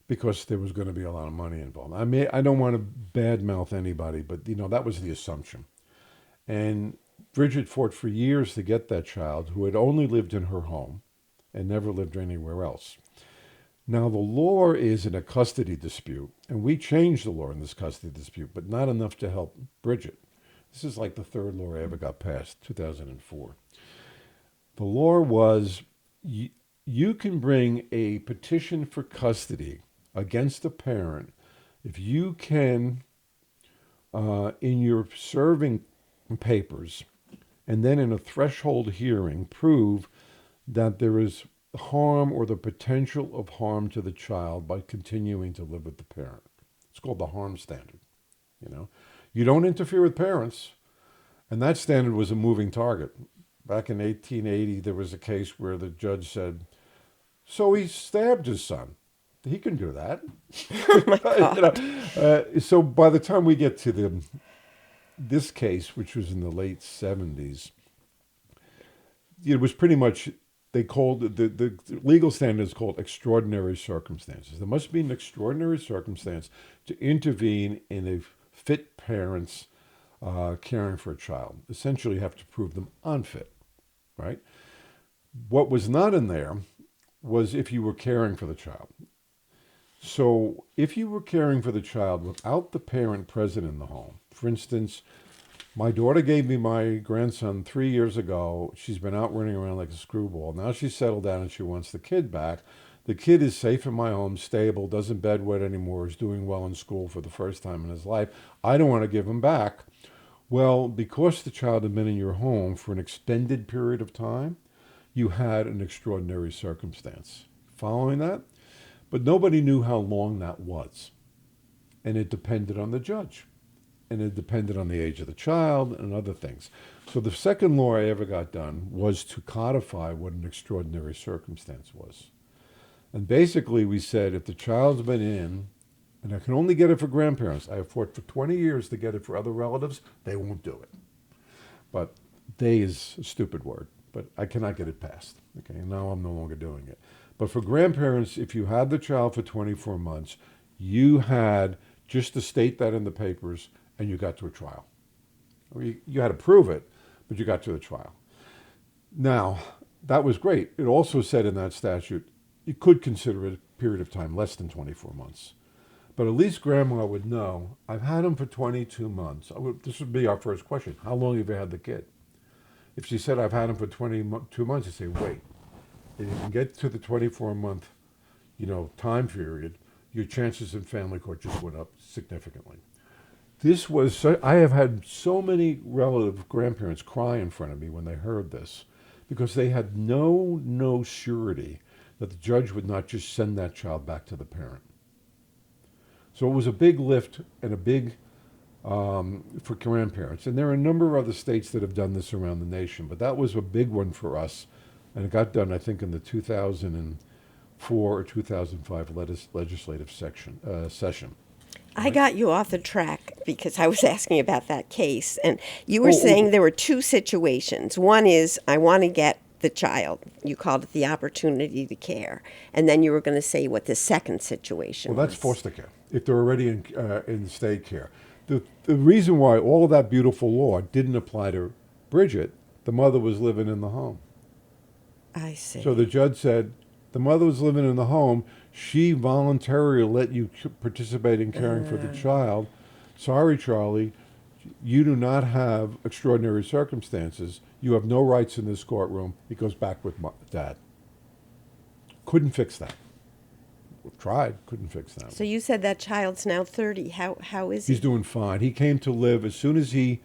because there was going to be a lot of money involved. I don't want to badmouth anybody, but that was the assumption. And Bridget fought for years to get that child who had only lived in her home and never lived anywhere else. Now, the law is in a custody dispute, and we changed the law in this custody dispute, but not enough to help Bridget. This is like the third law I ever got passed, 2004. The law was you can bring a petition for custody against a parent if you can, in your serving papers, and then in a threshold hearing, prove that there is harm or the potential of harm to the child by continuing to live with the parent. It's called the harm standard. You know, you don't interfere with parents, and that standard was a moving target. Back in 1880, there was a case where the judge said, "So he stabbed his son. He can do that." Oh my God. So by the time we get to this case, which was in the late 70s, it was pretty much, they called the legal standard is called extraordinary circumstances. There must be an extraordinary circumstance to intervene in a fit parent's caring for a child. Essentially, you have to prove them unfit, right? What was not in there was if you were caring for the child. So if you were caring for the child without the parent present in the home, for instance, my daughter gave me my grandson 3 years ago. She's been out running around like a screwball. Now she's settled down and she wants the kid back. The kid is safe in my home, stable, doesn't bedwet anymore, is doing well in school for the first time in his life. I don't want to give him back. Well, because the child had been in your home for an extended period of time, you had an extraordinary circumstance. Following that? But nobody knew how long that was. And it depended on the judge. And it depended on the age of the child and other things. So the second law I ever got done was to codify what an extraordinary circumstance was. And basically we said if the child's been in, and I can only get it for grandparents. I have fought for 20 years to get it for other relatives. They won't do it. But they is a stupid word. But I cannot get it passed. Okay, and now I'm no longer doing it. But for grandparents, if you had the child for 24 months, you had just to state that in the papers, and you got to a trial. You had to prove it, but you got to the trial. Now, that was great. It also said in that statute, you could consider it a period of time less than 24 months. But at least grandma would know, I've had him for 22 months. This would be our first question. How long have you had the kid? If she said, I've had him for 22 months, I'd say, wait. If you can get to the 24-month, time period, your chances in family court just went up significantly. I have had so many relative grandparents cry in front of me when they heard this because they had no surety that the judge would not just send that child back to the parent. So it was a big lift and a big for grandparents. And there are a number of other states that have done this around the nation, but that was a big one for us. And it got done, I think, in the 2004 or 2005 legislative session. I got you off the track because I was asking about that case. And you were saying there were two situations. One is, I want to get the child. You called it the opportunity to care. And then you were going to say what the second situation was. Well, that's foster care, if they're already in state care. The reason why all of that beautiful law didn't apply to Bridget, the mother was living in the home. I see. So the judge said, the mother was living in the home. She voluntarily let you participate in caring for the child. Sorry, Charlie, you do not have extraordinary circumstances. You have no rights in this courtroom. He goes back with Dad. Couldn't fix that. Tried, couldn't fix that. So you said that child's now 30. How is he? He's doing fine. He came to live as soon as he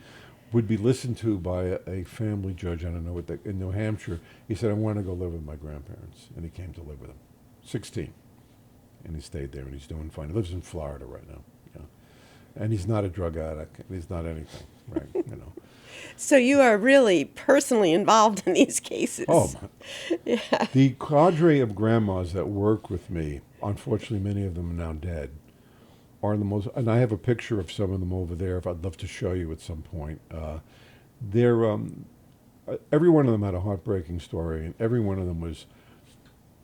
would be listened to by a family judge, I don't know, in New Hampshire. He said, I want to go live with my grandparents. And he came to live with them. 16. And he stayed there, and he's doing fine. He lives in Florida right now. And he's not a drug addict. And he's not anything, right? So you are really personally involved in these cases. Oh, yeah. The cadre of grandmas that work with me, unfortunately many of them are now dead, are the most, and I have a picture of some of them over there if I'd love to show you at some point. Every one of them had a heartbreaking story, and every one of them was,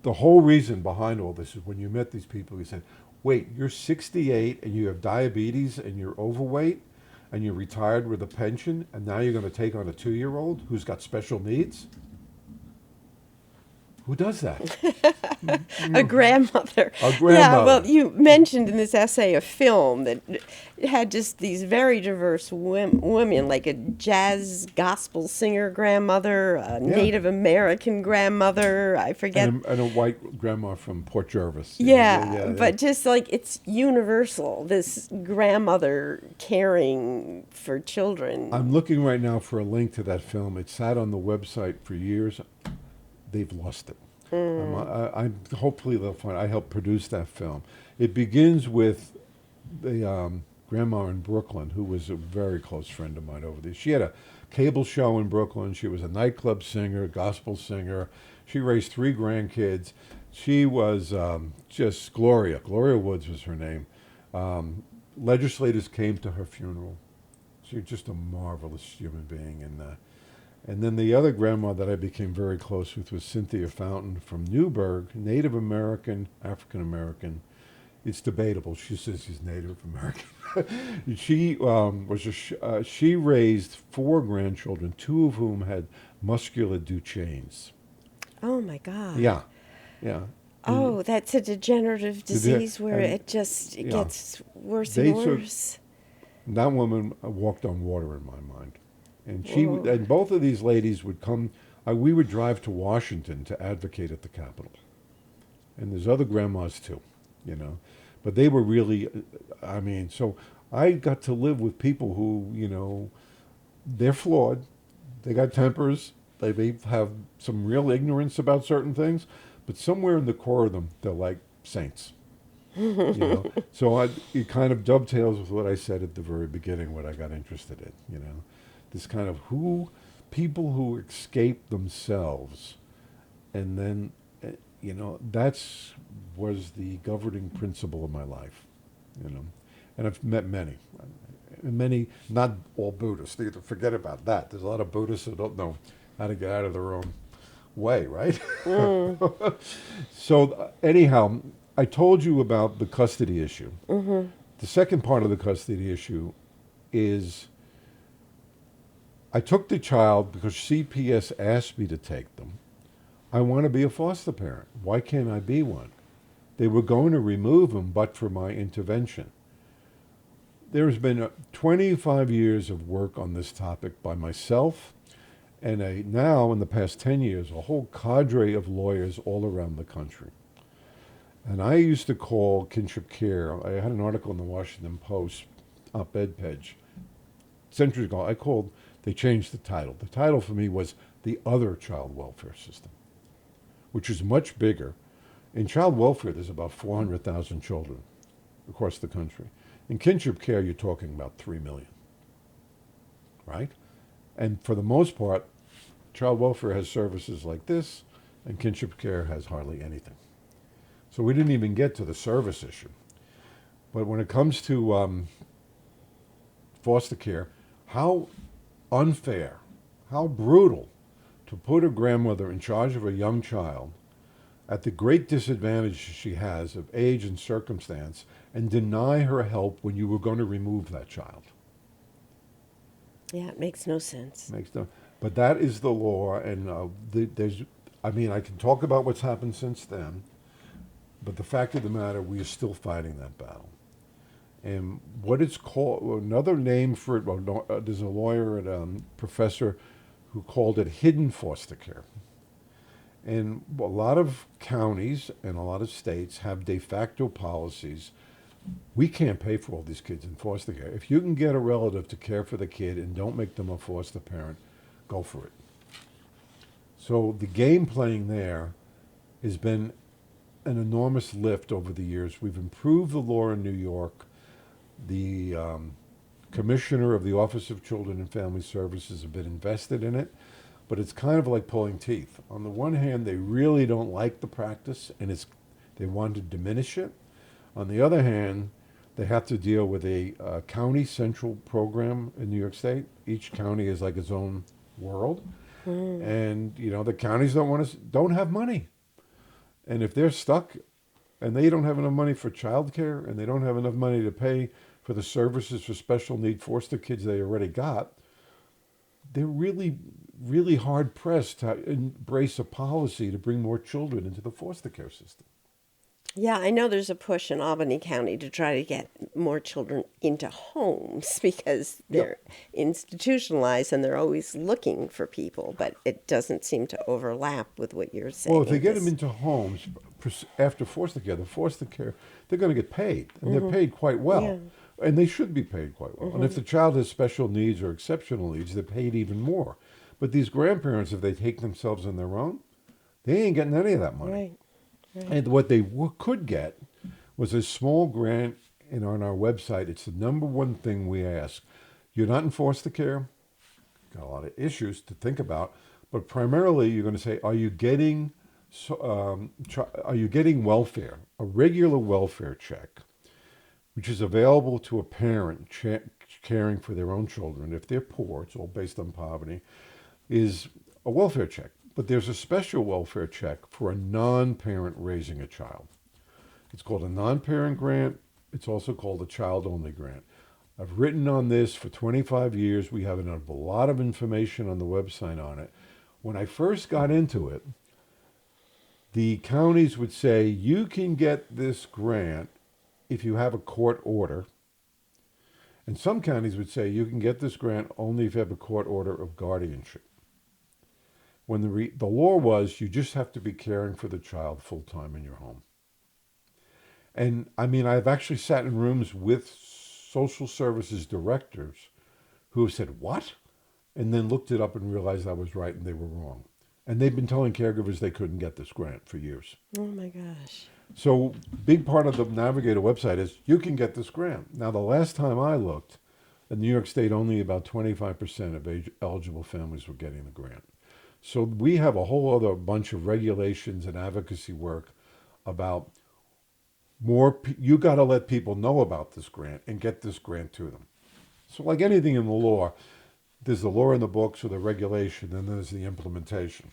the whole reason behind all this is when you met these people, you said, wait, you're 68 and you have diabetes and you're overweight and you're retired with a pension and now you're going to take on a 2-year-old who's got special needs? Who does that? A grandmother. A Yeah, well, grandmother. you mentioned in this essay a film that had just these very diverse women, like a jazz gospel singer grandmother, a Yeah. Native American grandmother, I forget. And a white grandma from Port Jervis. Yeah, Yeah. but just like it's universal, this grandmother caring for children. I'm looking right now for a link to that film. It sat on the website for years. They've lost it. Hopefully they'll find. I helped produce that film. It begins with the grandma in Brooklyn, who was a very close friend of mine over there. She had a cable show in Brooklyn. She was a nightclub singer, gospel singer. She raised 3 grandkids. She was just Gloria. Gloria Woods was her name. Legislators came to her funeral. She was just a marvelous human being. And then the other grandma that I became very close with was Cynthia Fountain from Newburgh, Native American, African American. It's debatable. She says she's Native American. She raised 4 grandchildren, 2 of whom had muscular Duchenne's. Oh my God. Yeah, yeah. Oh, that's a degenerative disease where and- it yeah. gets worse They and took- worse. That woman walked on water in my mind, and Whoa. and both of these ladies would come. We would drive to Washington to advocate at the Capitol, and there's other grandmas too, you know, but they were really, I mean, so I got to live with people who, you know, they're flawed, they got tempers, they may have some real ignorance about certain things, but somewhere in the core of them, they're like saints. You know, so it kind of dovetails with what I said at the very beginning, what I got interested in. You know, this kind of people who escape themselves, and then, you know, was the governing principle of my life. You know, and I've met many, not all Buddhists either. Forget about that. There's a lot of Buddhists who don't know how to get out of their own way, right? So anyhow, I told you about the custody issue. The second part of the custody issue is I took the child because CPS asked me to take them. I want to be a foster parent. Why can't I be one? They were going to remove him, but for my intervention. There's been 25 years of work on this topic by myself, and now, in the past 10 years, a whole cadre of lawyers all around the country. And I used to call kinship care. I had an article in the Washington Post op-ed page centuries ago. They changed the title. The title for me was The Other Child Welfare System, which is much bigger. In child welfare, there's about 400,000 children across the country. In kinship care, you're talking about 3 million, right? And for the most part, child welfare has services like this, and kinship care has hardly anything. So we didn't even get to the service issue. But when it comes to foster care, how unfair, how brutal to put a grandmother in charge of a young child at the great disadvantage she has of age and circumstance and deny her help when you were going to remove that child. Yeah, it makes no sense. But that is the law, and I can talk about what's happened since then, but the fact of the matter, we are still fighting that battle. And what it's called, another name for it, there's a lawyer and professor who called it hidden foster care. And a lot of counties and a lot of states have de facto policies. We can't pay for all these kids in foster care. If you can get a relative to care for the kid and don't make them a foster parent, go for it. So the game playing there has been an enormous lift over the years. We've improved the law in New York. The commissioner of the Office of Children and Family Services have been invested in it, but it's kind of like pulling teeth. On the one hand, they really don't like the practice, and they want to diminish it. On the other hand, they have to deal with a county central program in New York State. Each county is like its own world, and the counties don't have money, and if they're stuck, and they don't have enough money for childcare, and they don't have enough money to pay for the services for special need foster kids they already got, they're really hard pressed to embrace a policy to bring more children into the foster care system. Yeah, I know there's a push in Albany County to try to get more children into homes because they're institutionalized and they're always looking for people, but it doesn't seem to overlap with what you're saying. Well, if they get them into homes after foster care, they're going to get paid, and they're paid quite well. Yeah. And they should be paid quite well. And if the child has special needs or exceptional needs, they're paid even more. But these grandparents, if they take themselves on their own, they ain't getting any of that money. Right. And what they could get was a small grant on our website. It's the number one thing we ask. You're not in foster care. Got a lot of issues to think about, but primarily you're going to say, are you getting welfare, a regular welfare check, which is available to a parent caring for their own children if they're poor? It's all based on poverty. Is a welfare check. But there's a special welfare check for a non-parent raising a child. It's called a non-parent grant. It's also called a child-only grant. I've written on this for 25 years. We have a lot of information on the website on it. When I first got into it, the counties would say, you can get this grant if you have a court order. And some counties would say, you can get this grant only if you have a court order of guardianship. When the law was, you just have to be caring for the child full time in your home. And I mean, I've actually sat in rooms with social services directors who have said, what? And then looked it up and realized I was right and they were wrong. And they've been telling caregivers they couldn't get this grant for years. Oh my gosh. So big part of the Navigator website is you can get this grant. Now, the last time I looked, in New York State, only about 25% of eligible families were getting the grant. So we have a whole other bunch of regulations and advocacy work about you got to let people know about this grant and get this grant to them. So like anything in the law, there's the law in the books or the regulation, and there's the implementation.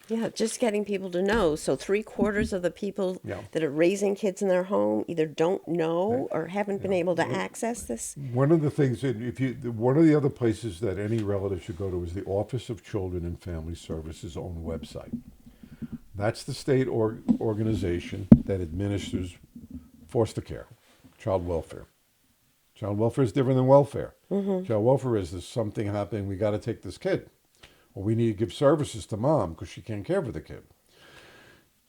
Yeah, just getting people to know. So 3/4 of the people that are raising kids in their home either don't know or haven't been able to access this. One of the things, one of the other places that any relative should go to is the Office of Children and Family Services' own website. That's the state organization that administers foster care, child welfare. Child welfare is different than welfare. Child welfare is there's something happening, we got to take this kid. Or we need to give services to mom because she can't care for the kid.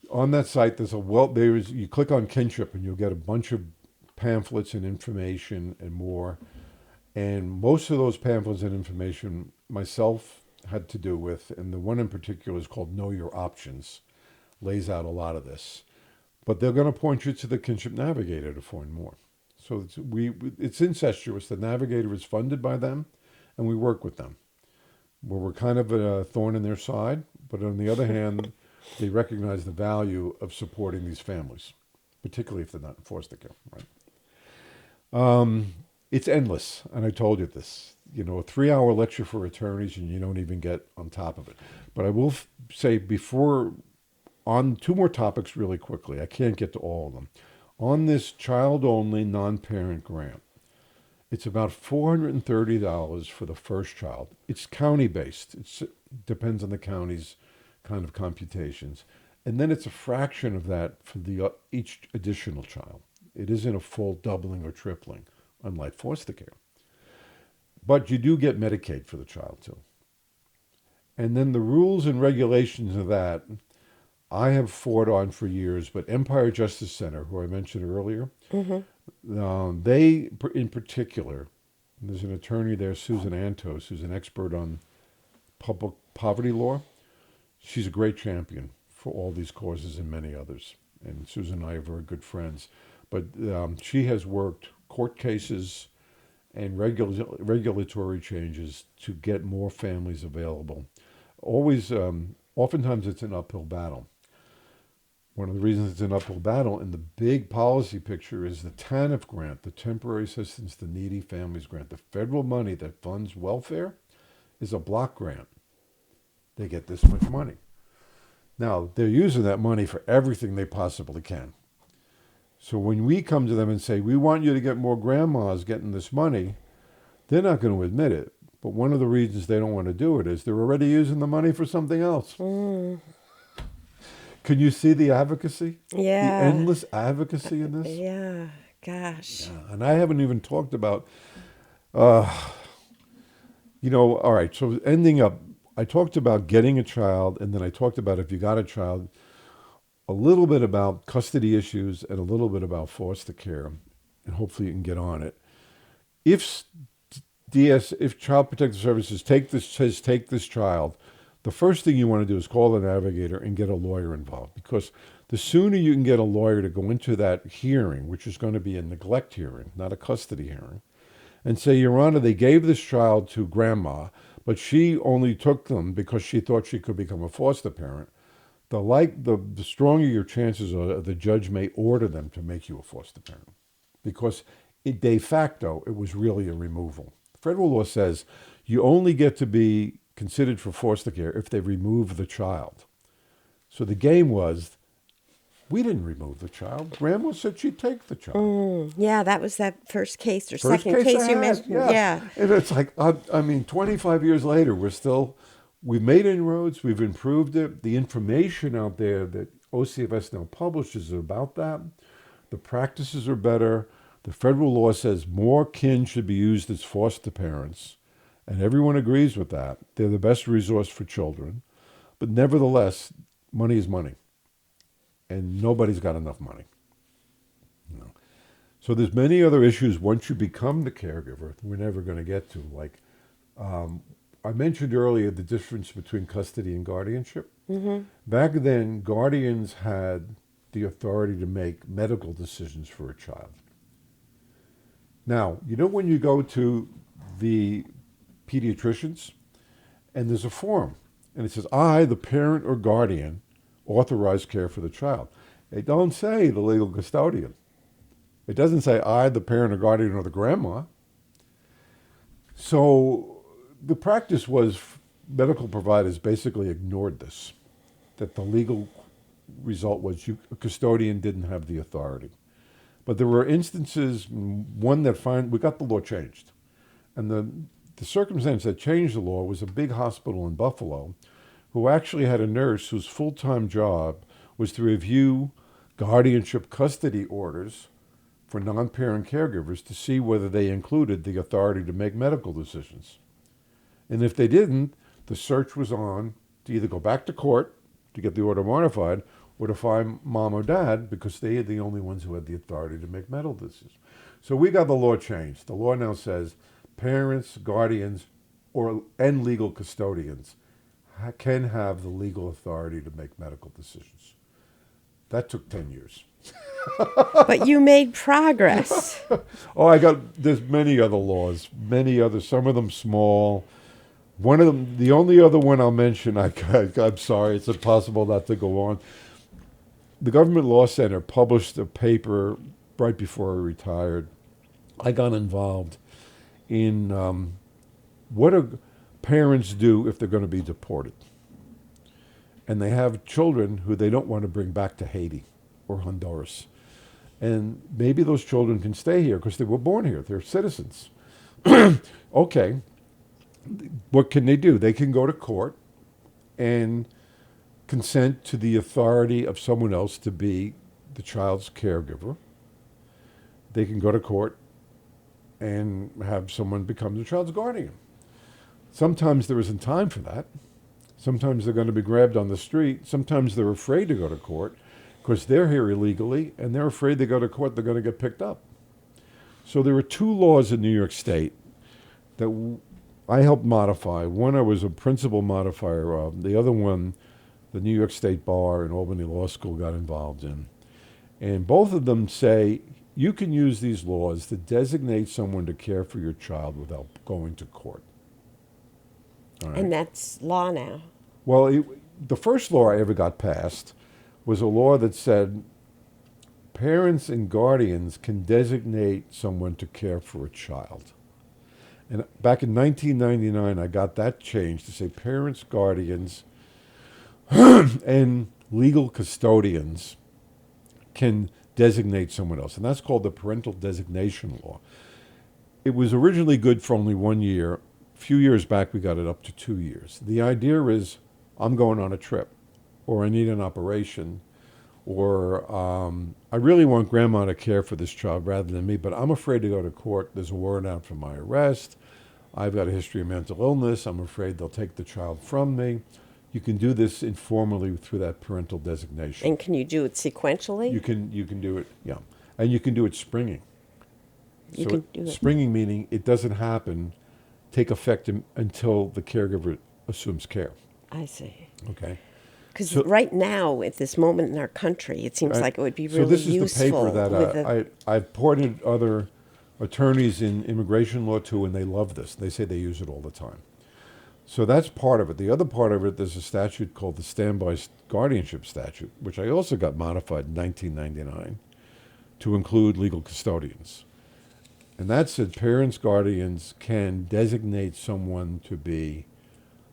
On that site, you click on kinship and you'll get a bunch of pamphlets and information and more. And most of those pamphlets and information myself had to do with, and the one in particular is called Know Your Options, lays out a lot of this. But they're going to point you to the Kinship Navigator to find more. So it's incestuous. The Navigator is funded by them, and we work with them. Where we're kind of a thorn in their side, but on the other hand, they recognize the value of supporting these families, particularly if they're not in foster care, right? It's endless, and I told you this. A 3-hour lecture for attorneys, and you don't even get on top of it. But I will say on 2 more topics really quickly. I can't get to all of them. On this child-only non-parent grant, it's about $430 for the first child. It's county-based. It depends on the county's kind of computations. And then it's a fraction of that for each additional child. It isn't a full doubling or tripling, unlike foster care. But you do get Medicaid for the child, too. And then the rules and regulations of that, I have fought on for years, but Empire Justice Center, who I mentioned earlier, they, in particular, there's an attorney there, Susan Antos, who's an expert on public poverty law. She's a great champion for all these causes and many others. And Susan and I are very good friends. But she has worked court cases and regulatory changes to get more families available. Oftentimes it's an uphill battle. One of the reasons it's an uphill battle in the big policy picture is the TANF grant, the Temporary Assistance to Needy Families grant. The federal money that funds welfare is a block grant. They get this much money. Now, they're using that money for everything they possibly can. So when we come to them and say, we want you to get more grandmas getting this money, they're not going to admit it. But one of the reasons they don't want to do it is they're already using the money for something else. Can you see the advocacy? The Yeah. endless advocacy in this? Yeah. Gosh. And I haven't even talked about, all right, so ending up, I talked about getting a child, and then I talked about if you got a child, a little bit about custody issues and a little bit about foster care, and hopefully you can get on it. If if Child Protective Services take this child, the first thing you want to do is call the navigator and get a lawyer involved, because the sooner you can get a lawyer to go into that hearing, which is going to be a neglect hearing, not a custody hearing, and say, Your Honor, they gave this child to grandma, but she only took them because she thought she could become a foster parent. The stronger your chances are the judge may order them to make you a foster parent, because de facto it was really a removal. Federal law says you only get to be considered for foster care if they remove the child. So the game was, we didn't remove the child. Grandma said she'd take the child. Yeah, that was that first case or First second case I you had, mentioned. yeah. Yeah. And it's like, 25 years later, we've made inroads, we've improved it. The information out there that OCFS now publishes about that, the practices are better. The federal law says more kin should be used as foster parents, and everyone agrees with that. They're the best resource for children. But nevertheless, money is money, and nobody's got enough money. So there's many other issues once you become the caregiver we're never going to get to. Like I mentioned earlier, the difference between custody and guardianship. Mm-hmm. Back then, guardians had the authority to make medical decisions for a child. Now, when you go to the pediatricians, and there's a form, and it says, I, the parent or guardian, authorize care for the child. They don't say the legal custodian. It doesn't say, I, the parent or guardian, or the grandma. So the practice was medical providers basically ignored this, that the legal result was a custodian didn't have the authority. But there were instances, we got the law changed. And the circumstance that changed the law was a big hospital in Buffalo who actually had a nurse whose full-time job was to review guardianship custody orders for non-parent caregivers to see whether they included the authority to make medical decisions. And if they didn't, the search was on to either go back to court to get the order modified or to find mom or dad, because they are the only ones who had the authority to make medical decisions. So we got the law changed. The law now says parents, guardians, and legal custodians can have the legal authority to make medical decisions. That took 10 years. But you made progress. There's many other laws, some of them small. One of them, the only other one I'll mention, I'm sorry, it's impossible not to go on. The Government Law Center published a paper right before I retired. I got involved in what do parents do if they're going to be deported. And they have children who they don't want to bring back to Haiti or Honduras. And maybe those children can stay here because they were born here. They're citizens. Okay. What can they do? They can go to court and consent to the authority of someone else to be the child's caregiver. They can go to court and have someone become the child's guardian. Sometimes there isn't time for that. Sometimes they're going to be grabbed on the street. Sometimes they're afraid to go to court because they're here illegally, and they're afraid they go to court, they're going to get picked up. So there are two laws in New York State that I helped modify. One I was a principal modifier of. The other one, the New York State Bar and Albany Law School got involved in. And both of them say you can use these laws to designate someone to care for your child without going to court. All right. And that's law now. Well, the first law I ever got passed was a law that said parents and guardians can designate someone to care for a child. And back in 1999, I got that changed to say parents, guardians, and legal custodians can designate someone else. And that's called the parental designation law. It was originally good for only 1 year few years back, we got it up to 2 years. The idea is I'm going on a trip, or I need an operation, or I really want grandma to care for this child rather than me, but I'm afraid to go to court. There's a warrant out for my arrest. I've got a history of mental illness. I'm afraid they'll take the child from me. You can do this informally through that parental designation. And can you do it sequentially? You can do it, yeah. And you can do it springing. You can do it. Springing meaning it doesn't happen, take effect until the caregiver assumes care. I see. Okay. Because right now, at this moment in our country, it seems like it would be really So this is useful. the paper that I've pointed other attorneys in immigration law to, and they love this. They say they use it all the time. So that's part of it. The other part of it, there's a statute called the Standby Guardianship Statute, which I also got modified in 1999 to include legal custodians. And that said parents, guardians can designate someone to be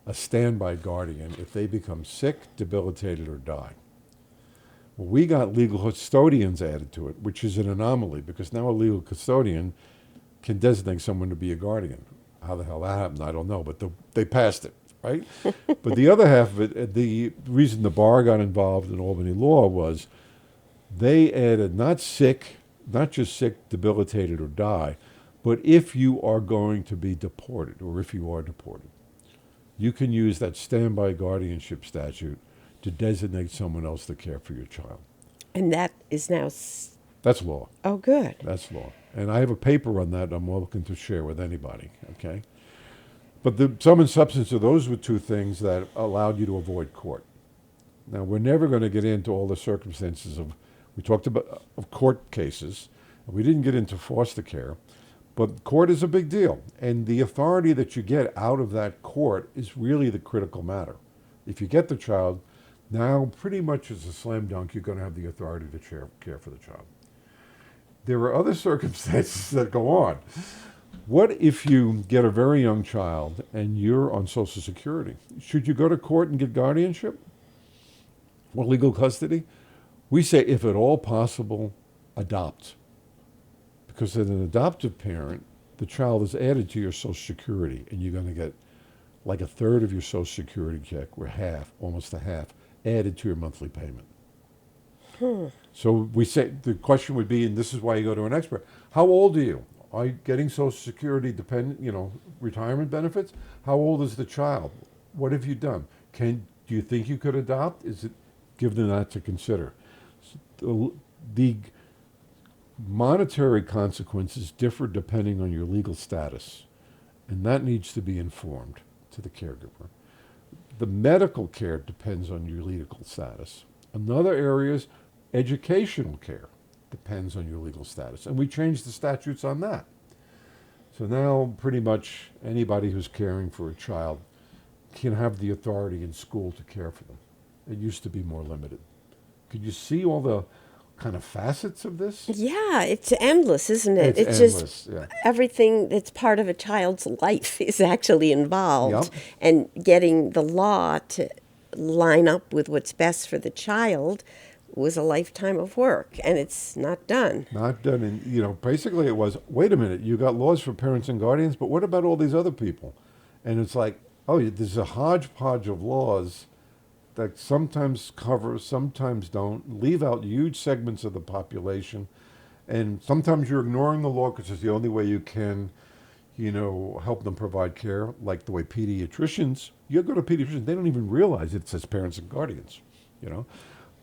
a standby guardian if they become sick, debilitated, or die. Well, we got legal custodians added to it, which is an anomaly because now a legal custodian can designate someone to be a guardian. How the hell that happened, I don't know, but they passed it, right? But the other half of it, the reason the bar got involved in Albany law was they added not just sick, debilitated, or die, but if you are going to be deported or if you are deported, you can use that standby guardianship statute to designate someone else to care for your child. And that is now... That's law. Oh, good. That's law. And I have a paper on that I'm welcome to share with anybody, okay? But the sum and substance of those were two things that allowed you to avoid court. Now, we're never going to get into all the circumstances we talked about of court cases. We didn't get into foster care. But court is a big deal, and the authority that you get out of that court is really the critical matter. If you get the child, now pretty much as a slam dunk, you're going to have the authority to care for the child. There are other circumstances that go on. What if you get a very young child and you're on Social Security? Should you go to court and get guardianship or legal custody? We say, if at all possible, adopt. Because as an adoptive parent, the child is added to your Social Security, and you're going to get like a third of your Social Security check, or half, almost a half, added to your monthly payment. So we say the question would be, and this is why you go to an expert: how old are you? Are you getting Social Security retirement benefits? How old is the child? What have you done? Do you think you could adopt? Give them that to consider. The monetary consequences differ depending on your legal status, and that needs to be informed to the caregiver. The medical care depends on your legal status. Another area is educational care depends on your legal status, and we changed the statutes on that. So now pretty much anybody who's caring for a child can have the authority in school to care for them. It used to be more limited. Could you see all the kind of facets of this? Yeah, it's endless, isn't it? It's endless, just everything that's part of a child's life is actually involved. Yep. And getting the law to line up with what's best for the child was a lifetime of work, and it's not done. Not done. And, basically it was, wait a minute, you got laws for parents and guardians, but what about all these other people? And it's like, oh, there's a hodgepodge of laws that sometimes cover, sometimes don't, leave out huge segments of the population. And sometimes you're ignoring the law because it's the only way you can, help them provide care, like the way pediatricians, you go to pediatricians, they don't even realize it says parents and guardians,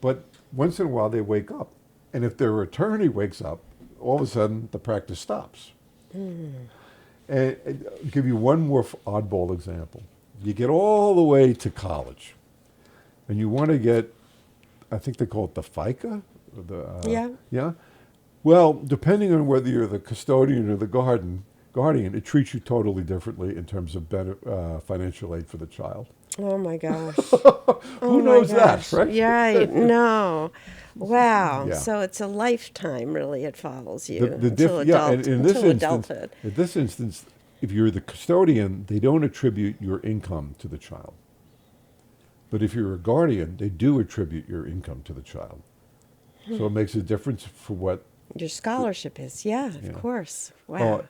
But once in a while they wake up. And if their attorney wakes up, all of a sudden the practice stops. And I'll give you one more oddball example. You get all the way to college, and you want to get, I think they call it the FICA. Yeah. Well, depending on whether you're the custodian or the guardian, it treats you totally differently in terms of financial aid for the child. Oh my gosh. Who knows that, right? Right. No. Wow. Yeah. So it's a lifetime, really. It follows you And until adulthood. In this instance, if you're the custodian, they don't attribute your income to the child. But if you're a guardian, they do attribute your income to the child. So it makes a difference for what your scholarship is. Yeah, of course. Wow.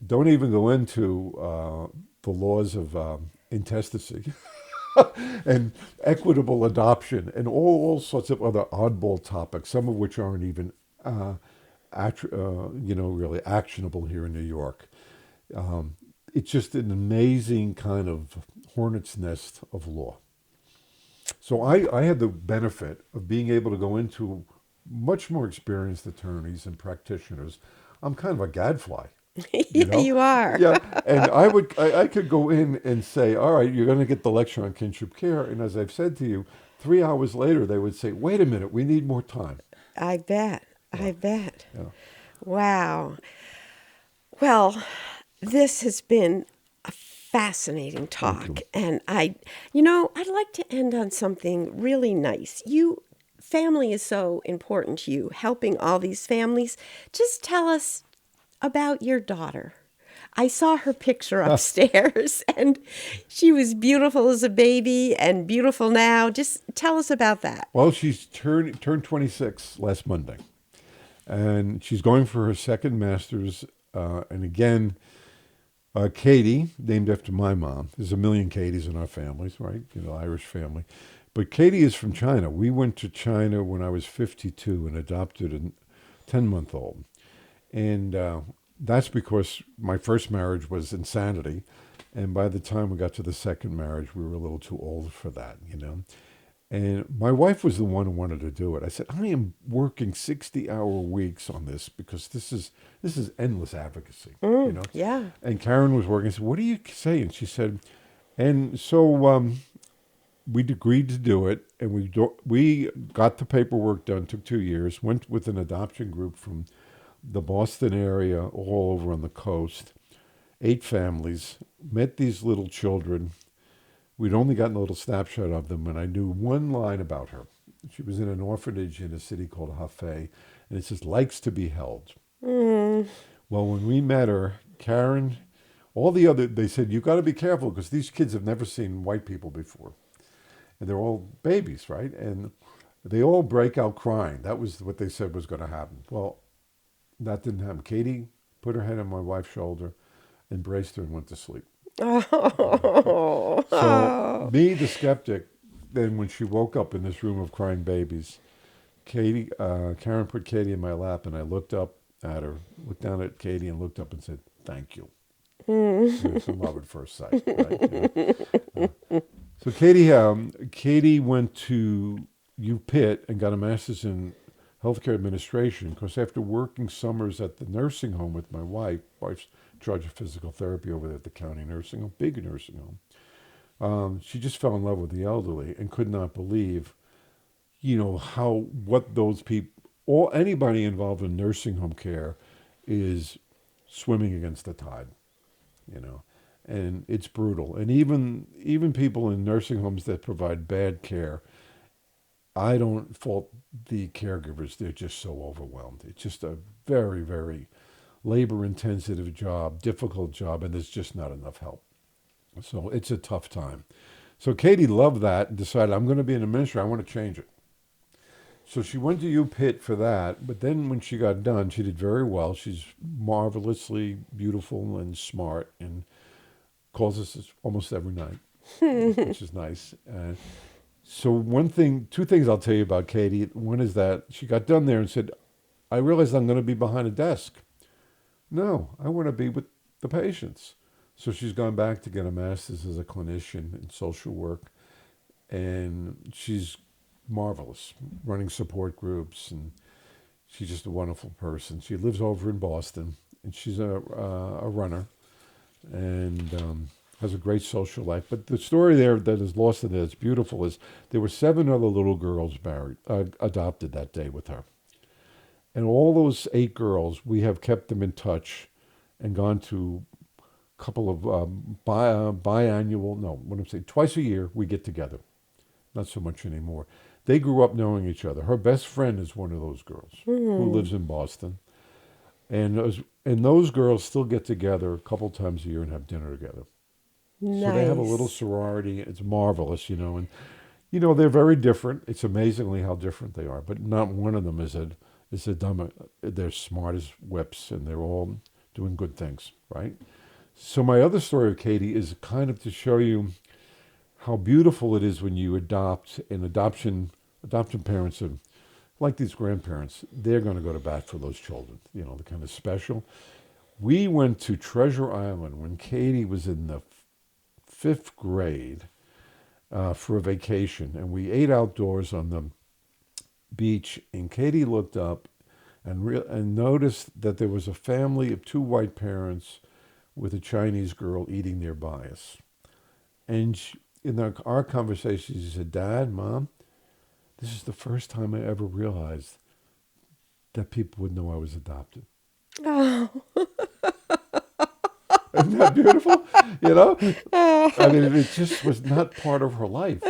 don't even go into the laws of intestacy and equitable adoption and all sorts of other oddball topics, some of which aren't even really actionable here in New York. It's just an amazing kind of hornet's nest of law. So I had the benefit of being able to go into much more experienced attorneys and practitioners. I'm kind of a gadfly, you Yeah, know? you are. Yeah. And I could go in and say, all right, you're going to get the lecture on kinship care. And as I've said to you, 3 hours later, they would say, wait a minute, we need more time. I bet. Yeah. I bet. Yeah. Wow. Well, this has been a fascinating Thank you. talk. And I'd like to end on something really nice. Family is so important to you, helping all these families. Just tell us about your daughter. I saw her picture upstairs and she was beautiful as a baby and beautiful now. Just tell us about that. Well, she's turned 26 last Monday. And she's going for her second master's. And again, Katie, named after my mom. There's a million Katies in our families, right? Irish family. But Katie is from China. We went to China when I was 52 and adopted a 10-month-old. And that's because my first marriage was insanity. And by the time we got to the second marriage, we were a little too old for that. And my wife was the one who wanted to do it. I said, I am working 60-hour weeks on this because this is endless advocacy. Yeah. And Karen was working. I said, what do you say? And she said, and so we agreed to do it, and we got the paperwork done. Took 2 years. Went with an adoption group from the Boston area, all over on the coast. 8 families, met these little children. We'd only gotten a little snapshot of them, and I knew one line about her. She was in an orphanage in a city called Hefei, and it says, likes to be held. Well, when we met her, Karen, they said, you got to be careful because these kids have never seen white people before. And they're all babies, right? And they all break out crying. That was what they said was going to happen. Well, that didn't happen. Katie put her head on my wife's shoulder, embraced her, and went to sleep. Oh. So me, the skeptic, then when she woke up in this room of crying babies, Karen put Katie in my lap, and I looked up at her, looked down at Katie, and looked up and said, "Thank you." It's love at first sight, right? So Katie went to UPitt and got a master's in healthcare administration because after working summers at the nursing home with my wife's in charge of physical therapy over there at the county nursing home, big nursing home. She just fell in love with the elderly and could not believe, what those people, or anybody involved in nursing home care, is swimming against the tide, and it's brutal. And even people in nursing homes that provide bad care, I don't fault the caregivers. They're just so overwhelmed. It's just a very, very labor-intensive job, difficult job, and there's just not enough help. So it's a tough time. So Katie loved that and decided, I'm going to be an administrator. I want to change it. So she went to UPitt for that, but then when she got done, she did very well. She's marvelously beautiful and smart and calls us almost every night, which is nice. So two things I'll tell you about Katie. One is that she got done there and said, I realized I'm going to be behind a desk. No, I want to be with the patients. So she's gone back to get a master's as a clinician in social work, and she's marvelous, running support groups, and she's just a wonderful person. She lives over in Boston, and she's a runner, and has a great social life. But the story there that is lost in it, that's beautiful, is there were 7 other little girls adopted that day with her. And all those 8 girls, we have kept them in touch and gone to a couple of twice a year we get together. Not so much anymore. They grew up knowing each other. Her best friend is one of those girls who lives in Boston. And those girls still get together a couple times a year and have dinner together. Nice. So they have a little sorority. It's marvelous, and they're very different. It's amazingly how different they are. But not one of them is a dumb. They're smart as whips, and they're all doing good things, right? So my other story of Katie is kind of to show you how beautiful it is when you adopt, and adoption parents are like these grandparents. They're going to go to bat for those children. They're kind of special. We went to Treasure Island when Katie was in the fifth grade for a vacation, and we ate outdoors on the beach. And Katie looked up and noticed that there was a family of two white parents with a Chinese girl eating nearby us. And in our conversation, she said, "Dad, Mom, this is the first time I ever realized that people would know I was adopted." Oh. Isn't that beautiful? I mean, it just was not part of her life.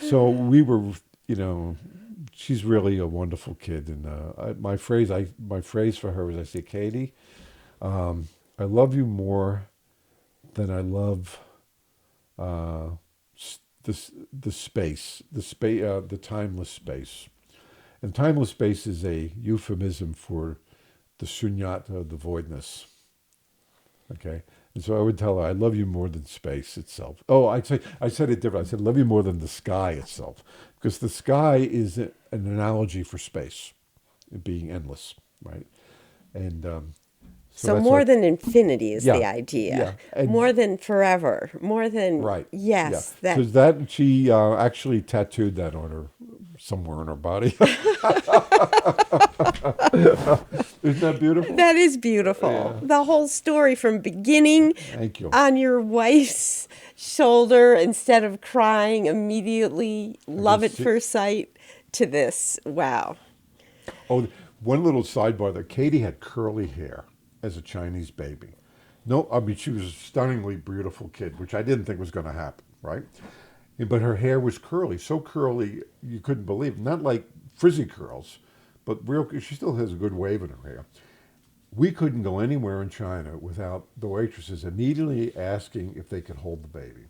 So we were, she's really a wonderful kid. And my phrase for her is, I say, "Katie, I love you more than I love the space, the timeless space." And timeless space is a euphemism for the shunyata, the voidness. Okay, and so I would tell her, "I love you more than space itself." Oh, I said it different. I said, "Love you more than the sky itself," because the sky is an analogy for space, it being endless, right? And So that's more than infinity is yeah, the idea. yeah, and More than forever. More than right, yes. yeah. Because she actually tattooed that on her somewhere on her body. Isn't that beautiful? That is beautiful. Yeah. The whole story from beginning Thank you. on your wife's shoulder instead of crying immediately, love at first sight, to this. Wow. Oh, one little sidebar there. Katie had curly hair as a Chinese baby. No, I mean, she was a stunningly beautiful kid, which I didn't think was going to happen, right? But her hair was curly, so curly you couldn't believe it. Not like frizzy curls, but real. She still has a good wave in her hair. We couldn't go anywhere in China without the waitresses immediately asking if they could hold the baby.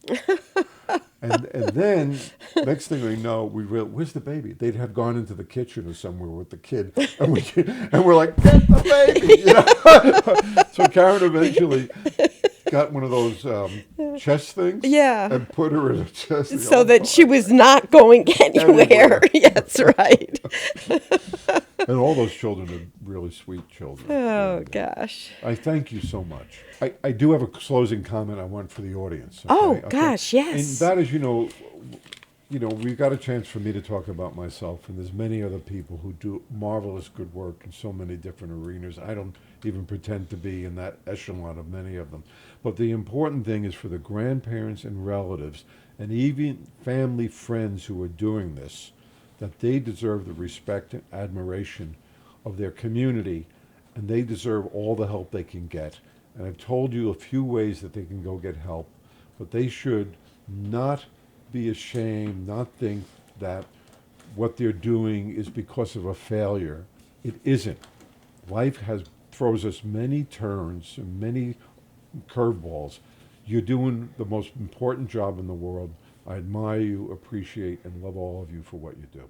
And then, next thing we know, we realized, "Where's the baby?" They'd have gone into the kitchen or somewhere with the kid, and we're like, "Get the baby!" So Karen eventually got one of those chest things, Yeah. and put her in a chest. So that she was not going anywhere. Yes, right. And all those children are really sweet children. Oh, And, gosh. I thank you so much. I do have a closing comment I want for the audience. Okay? Oh, Okay? gosh, yes. And that is, we got a chance for me to talk about myself, and there's many other people who do marvelous good work in so many different arenas. I don't even pretend to be in that echelon of many of them. But the important thing is for the grandparents and relatives, and even family friends who are doing this, that they deserve the respect and admiration of their community, and they deserve all the help they can get. And I've told you a few ways that they can go get help, but they should not be ashamed, not think that what they're doing is because of a failure. It isn't. Life throws us many turns and many curveballs. You're doing the most important job in the world. I admire you, appreciate, and love all of you for what you do.